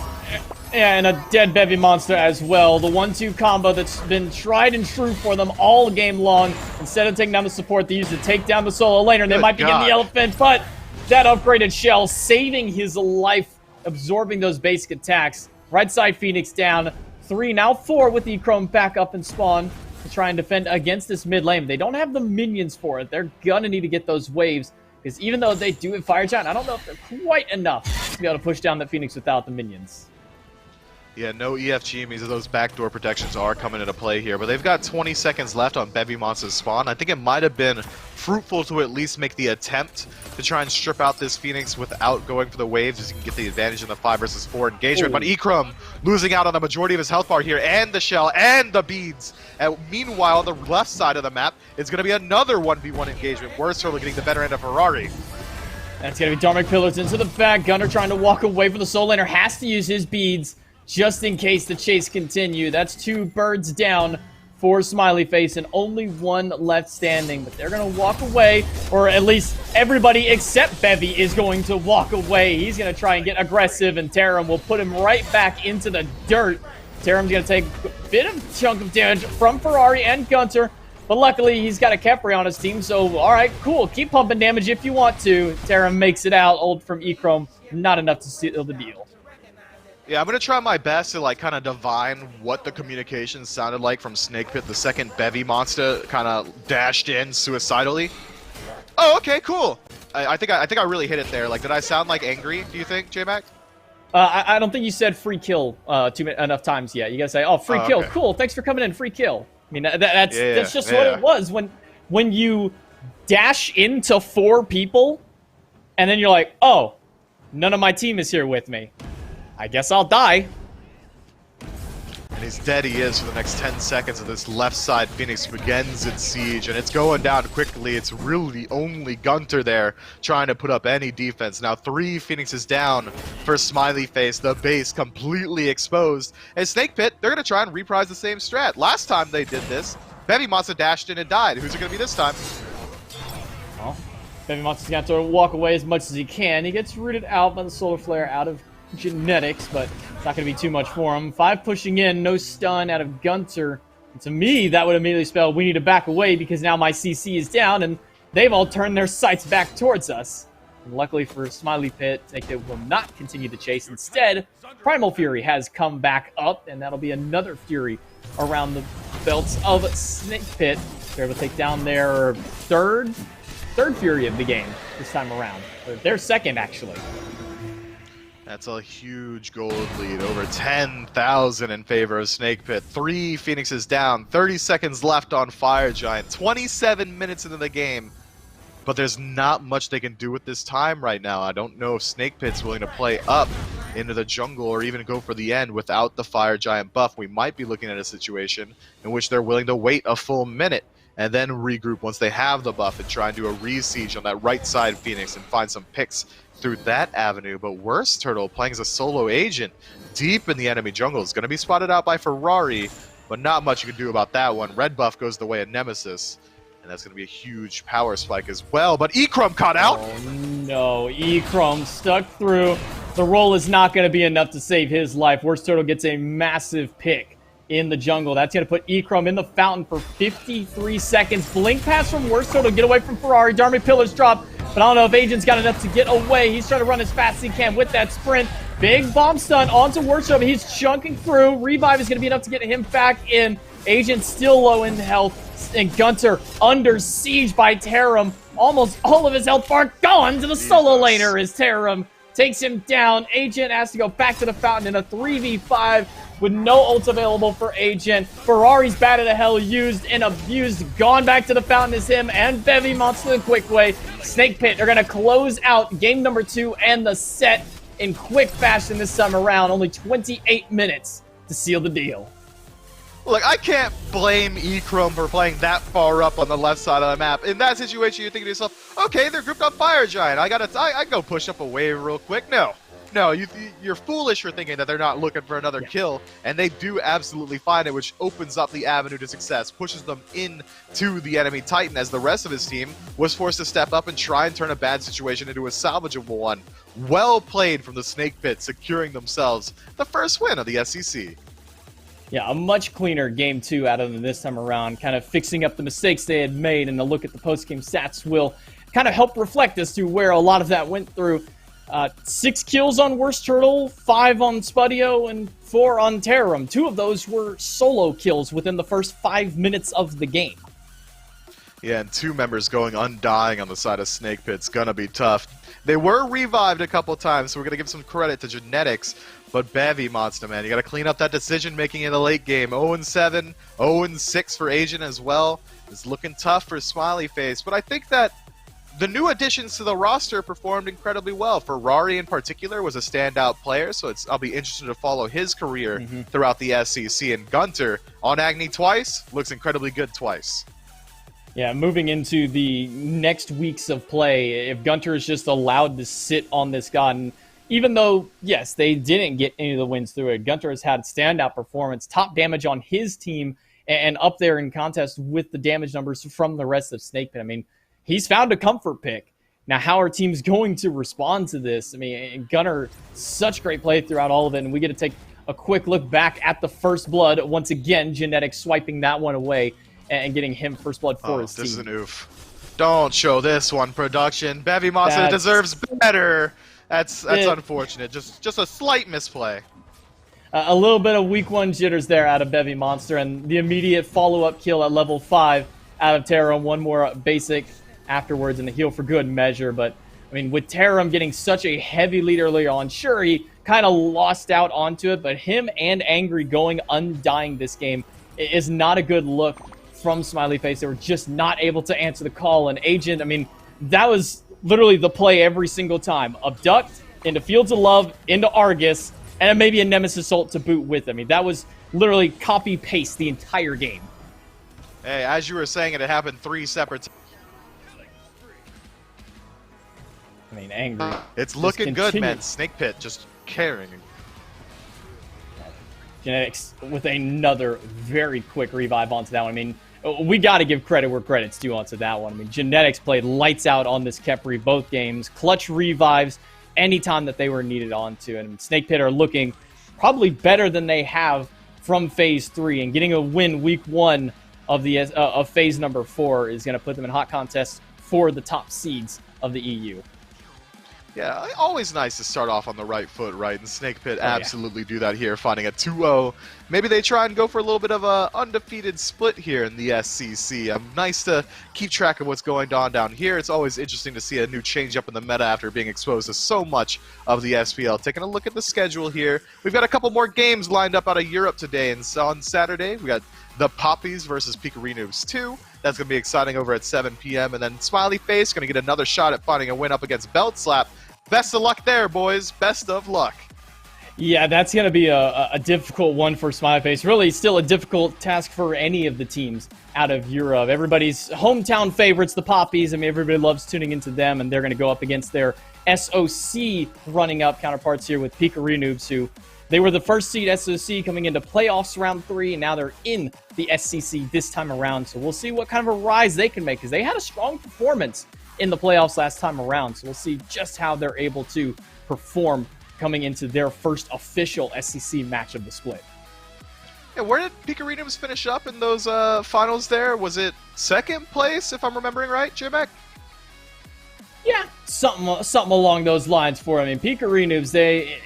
[SPEAKER 1] Yeah, and a dead Bevy monster as well. The 1-2 combo that's been tried and true for them all game long. Instead of taking down the support, they use to take down the solo laner. They might be getting the elephant, but that upgraded shell saving his life, absorbing those basic attacks. Right side Phoenix down. 3, now 4 with Ikrom back up and spawn to try and defend against this mid lane. They don't have the minions for it. They're gonna need to get those waves, because even though they do have Fire Giant, I don't know if they're quite enough to be able to push down that Phoenix without the minions.
[SPEAKER 2] Yeah, no EFG means that those backdoor protections are coming into play here, but they've got 20 seconds left on Bevy Monster's spawn. I think it might have been fruitful to at least make the attempt to try and strip out this Phoenix without going for the waves, as you can get the advantage in the 5 versus 4 engagement. Ooh. But Ikrom losing out on the majority of his health bar here, and the shell, and the beads. And meanwhile, on the left side of the map, it's going to be another 1v1 engagement. Worst Turtle getting the better end of Ferrari.
[SPEAKER 1] That's going to be Dharmic Pillars into the back. Gunner trying to walk away from the soul laner, has to use his beads just in case the chase continue. That's 2 birds down for Smileyface and only 1 left standing. But they're going to walk away, or at least everybody except Bevy is going to walk away. He's going to try and get aggressive, and Tarum will put him right back into the dirt. Tarum's going to take a bit of chunk of damage from Ferrari and Gunter, but luckily he's got a Kepri on his team, so alright, cool. Keep pumping damage if you want to. Tarum makes it out. Ult from Ikrom, not enough to seal the deal.
[SPEAKER 2] Yeah, I'm going to try my best to, like, kind of divine what the communication sounded like from Snake Pit. The second Bevy Monster kind of dashed in suicidally. Oh, okay, cool. I think I really hit it there. Like, did I sound, like, angry, do you think, J-Mac?
[SPEAKER 1] I don't think you said free kill enough times yet. You gotta say, oh, free kill, okay. Cool, thanks for coming in, free kill. I mean, that's just what it was. When you dash into 4 people, and then you're like, oh, none of my team is here with me. I guess I'll die.
[SPEAKER 2] And he's dead he is for the next 10 seconds of this left side. Phoenix begins its siege, and it's going down quickly. It's really only Gunter there trying to put up any defense. Now 3 Phoenixes down for Smileyface. The base completely exposed. And Snake Pit, they're going to try and reprise the same strat. Last time they did this, Bevy Monster dashed in and died. Who's it going to be this time?
[SPEAKER 1] Well, Bevy Monster's going to have to walk away as much as he can. He gets rooted out by the Solar Flare out of genetics, but it's not going to be too much for him. 5 pushing in, no stun out of Gunter. And to me, that would immediately spell we need to back away, because now my CC is down, and they've all turned their sights back towards us. And luckily for Smiley Pit, Snake Pit will not continue the chase. Instead, Primal Fury has come back up, and that'll be another Fury around the belts of Snake Pit. They're able to take down their third Fury of the game this time around. Or their second, actually.
[SPEAKER 2] That's a huge gold lead, over 10,000 in favor of Snake Pit. 3 Phoenixes down, 30 seconds left on Fire Giant, 27 minutes into the game. But there's not much they can do with this time right now. I don't know if Snake Pit's willing to play up into the jungle or even go for the end without the Fire Giant buff. We might be looking at a situation in which they're willing to wait a full minute and then regroup once they have the buff and try and do a re-siege on that right side Phoenix and find some picks through that avenue. But Worst Turtle, playing as a solo agent deep in the enemy jungle, is going to be spotted out by Ferrari, but not much you can do about that one. Red buff goes the way of Nemesis, and that's going to be a huge power spike as well. But Ikrom caught out!
[SPEAKER 1] Oh no, Ikrom stuck through. The roll is not going to be enough to save his life. Worst Turtle gets a massive pick in the jungle. That's going to put Ikrom in the fountain for 53 seconds. Blink pass from Worst Turtle, get away from Ferrari. Dharmic Pillars drop, but I don't know if Agent's got enough to get away. He's trying to run as fast as he can with that sprint. Big bomb stun onto Worst Turtle. He's chunking through. Revive is going to be enough to get him back in. Agent still low in health, and Gunter under siege by Tarum. Almost all of his health bar gone to the solo laner as Tarum takes him down. Agent has to go back to the fountain in a 3v5. with no ult available for Agent. Ferrari's batted to hell, used and abused. Gone back to the fountain is him and Bevy Monster the quick way. Snake Pit are going to close out game number 2 and the set in quick fashion this time around. Only 28 minutes to seal the deal.
[SPEAKER 2] Look, I can't blame E-Chrome for playing that far up on the left side of the map. In that situation, you're thinking to yourself, okay, they're grouped on Fire Giant. I go push up a wave real quick. No, you're foolish for thinking that they're not looking for another kill, and they do absolutely find it, which opens up the avenue to success, pushes them into the enemy Titan, as the rest of his team was forced to step up and try and turn a bad situation into a salvageable one. Well played from the Snake Pit, securing themselves the first win of the SEC.
[SPEAKER 1] Yeah, a much cleaner game 2 out of them this time around, kind of fixing up the mistakes they had made, and a look at the post-game stats will kind of help reflect as to where a lot of that went through. 6 kills on Worst Turtle, 5 on Spudio, and 4 on Terram. 2 of those were solo kills within the first 5 minutes of the game.
[SPEAKER 2] Yeah, and 2 members going undying on the side of Snake Pit's gonna be tough. They were revived a couple times, so we're gonna give some credit to Genetics. But Bevy Monster, man, you got to clean up that decision-making in the late game. 0-7, 0-6 for Asian as well. It's looking tough for Smileyface. But I think that the new additions to the roster performed incredibly well. Ferrari in particular was a standout player, so I'll be interested to follow his career throughout the SEC. And Gunter, on Agni twice, looks incredibly good twice.
[SPEAKER 1] Yeah, moving into the next weeks of play, if Gunter is just allowed to sit on this god, and even though, yes, they didn't get any of the wins through it, Gunter has had standout performance, top damage on his team, and up there in contest with the damage numbers from the rest of Snake Pit. I mean, he's found a comfort pick. Now, how are teams going to respond to this? I mean, Gunter, such great play throughout all of it, and we get to take a quick look back at the first blood. Once again, Genetics swiping that one away and getting him first blood for his team.
[SPEAKER 2] This is an oof. Don't show this one, production. Bevy Monster deserves better. That's unfortunate. Just a slight misplay.
[SPEAKER 1] A little bit of week 1 jitters there out of Bevy Monster, and the immediate follow-up kill at level 5 out of Terram. One more basic afterwards, and the heal for good measure. But, I mean, with Terram getting such a heavy lead earlier on, sure, he kind of lost out onto it, but him and Angry going undying this game is not a good look from Smileyface. They were just not able to answer the call, and Agent, I mean, that was literally the play every single time. Abduct, into Fields of Love, into Argus, and then maybe a Nemesis ult to boot with. I mean, that was literally copy-paste the entire game.
[SPEAKER 2] Hey, as you were saying it happened 3 separate times.
[SPEAKER 1] I mean, Angry.
[SPEAKER 2] It's looking good, man. Snake Pit just carrying.
[SPEAKER 1] Genetics with another very quick revive onto that one. I mean, we got to give credit where credit's due onto that one. I mean, Genetics played lights out on this Kepri both games. Clutch revives anytime that they were needed onto. And Snake Pit are looking probably better than they have from Phase 3. And getting a win week 1 of the of Phase number 4 is going to put them in hot contests for the top seeds of the EU.
[SPEAKER 2] Yeah, always nice to start off on the right foot, right? And Snake Pit absolutely do that here, finding a 2-0. Maybe they try and go for a little bit of a undefeated split here in the SCC. Nice to keep track of what's going on down here. It's always interesting to see a new change up in the meta after being exposed to so much of the SPL. Taking a look at the schedule here, we've got a couple more games lined up out of Europe today. And so on Saturday, we got the Poppies versus Picarinus 2. That's going to be exciting over at 7 p.m. And then Smileyface going to get another shot at finding a win up against Belt Slap. Best of luck there, boys. Best of luck.
[SPEAKER 1] Yeah, that's going to be a difficult one for Smileyface. Really, still a difficult task for any of the teams out of Europe. Everybody's hometown favorites, the Poppies. I mean, everybody loves tuning into them, and they're going to go up against their SOC running up counterparts here with Picarinus, who they were the first seed SOC coming into playoffs round 3, and now they're in the SCC this time around. So we'll see what kind of a rise they can make, because they had a strong performance in the playoffs last time around. So we'll see just how they're able to perform coming into their first official SCC match of the split.
[SPEAKER 2] Yeah, where did Picarinus finish up in those finals there? Was it 2nd place, if I'm remembering right, J-Mac?
[SPEAKER 1] Yeah, something along those lines for them. I mean, Picarinus, they,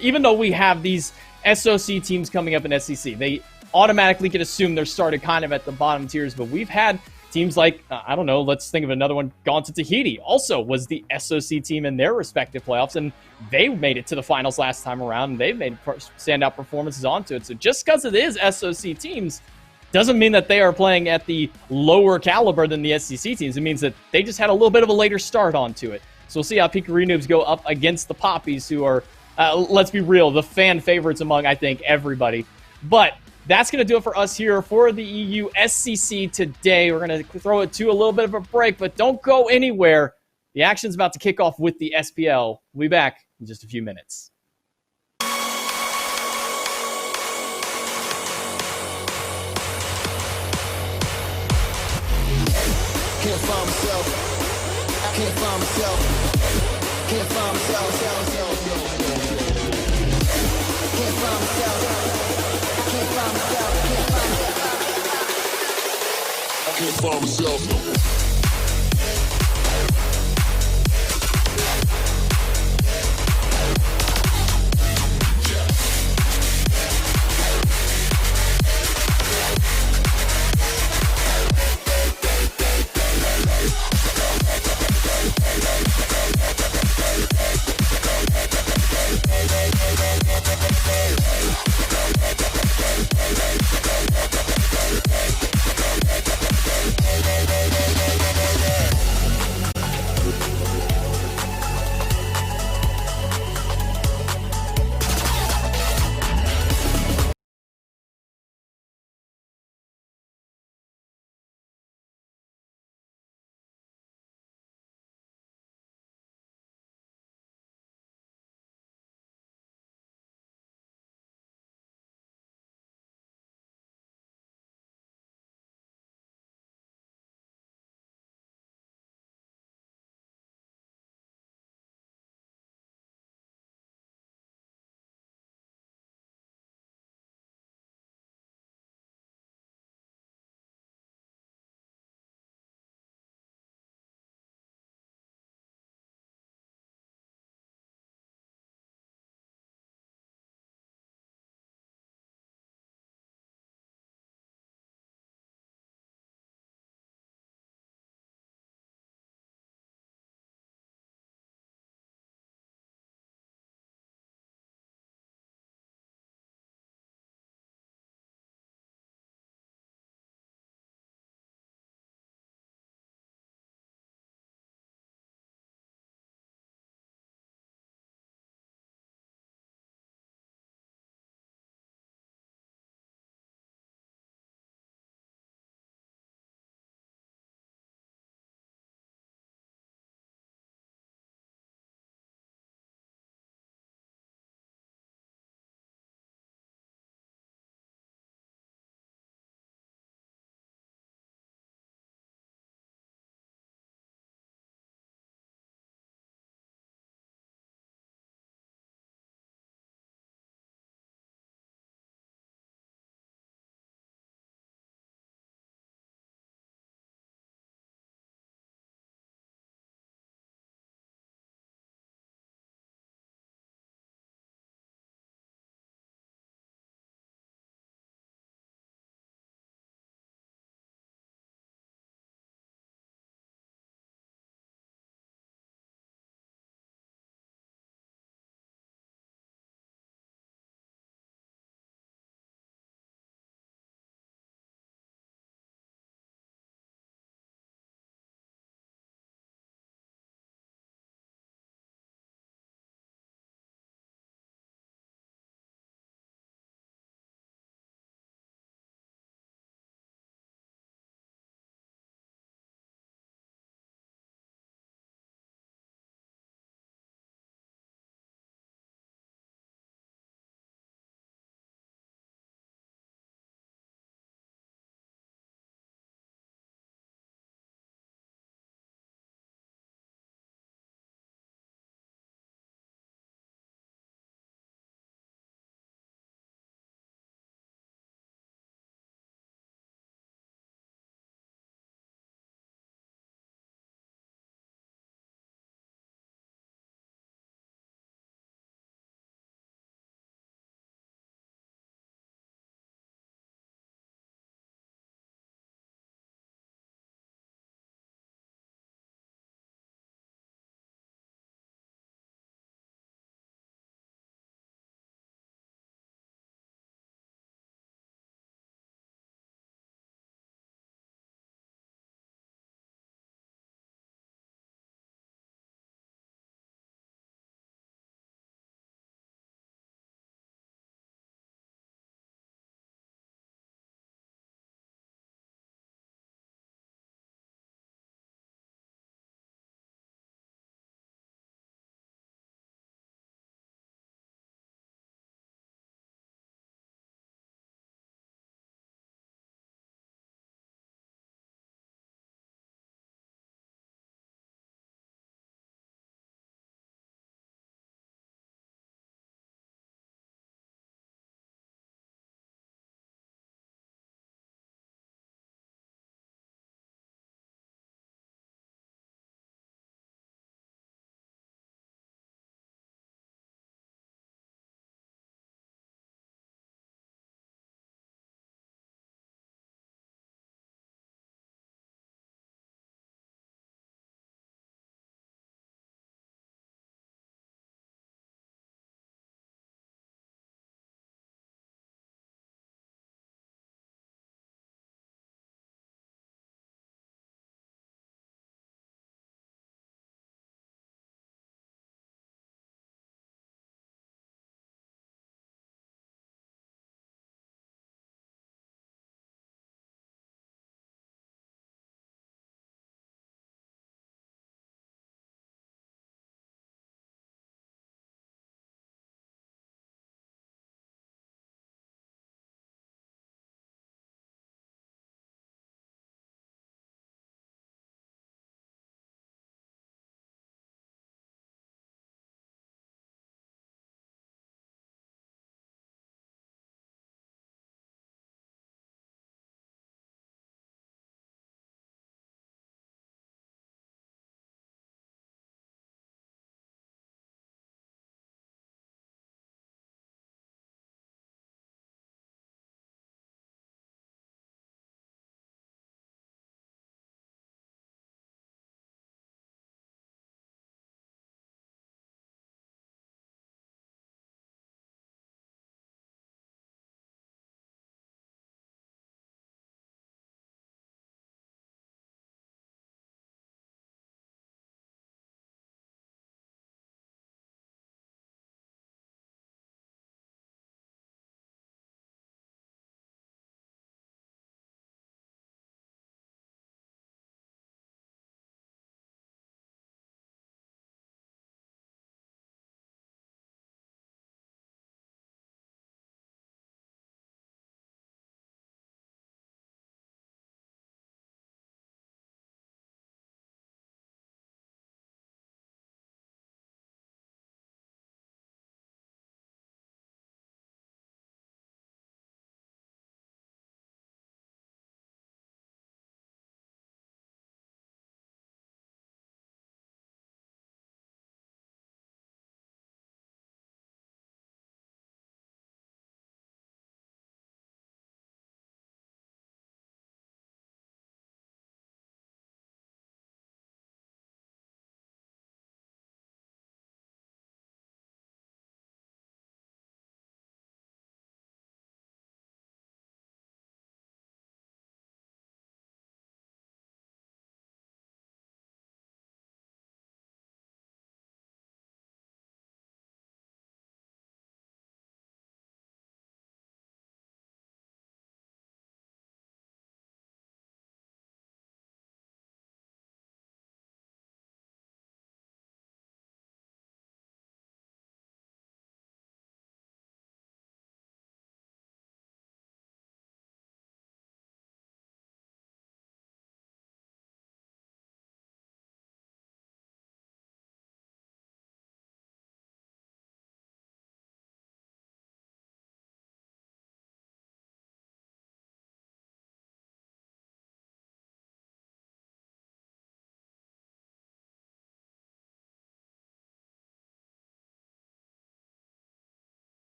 [SPEAKER 1] even though we have these SOC teams coming up in SCC, they automatically get assumed they're started kind of at the bottom tiers, but we've had teams like, I don't know, let's think of another one, gone to Tahiti, also was the SOC team in their respective playoffs, and they made it to the finals last time around, and they've made standout performances onto it. So just because it is SOC teams doesn't mean that they are playing at the lower caliber than the SEC teams. It means that they just had a little bit of a later start onto it. So we'll see how Picari Noobs go up against the Poppies, who are, let's be real, the fan favorites among, I think, everybody. But that's going to do it for us here for the EU SCC today. We're going to throw it to a little bit of a break, but don't go anywhere. The action's about to kick off with the SPL. We'll be back in just a few minutes.
[SPEAKER 3] Can't find myself. I can't find myself. Can't find myself. Can't find myself. I can't find myself. I can't find myself.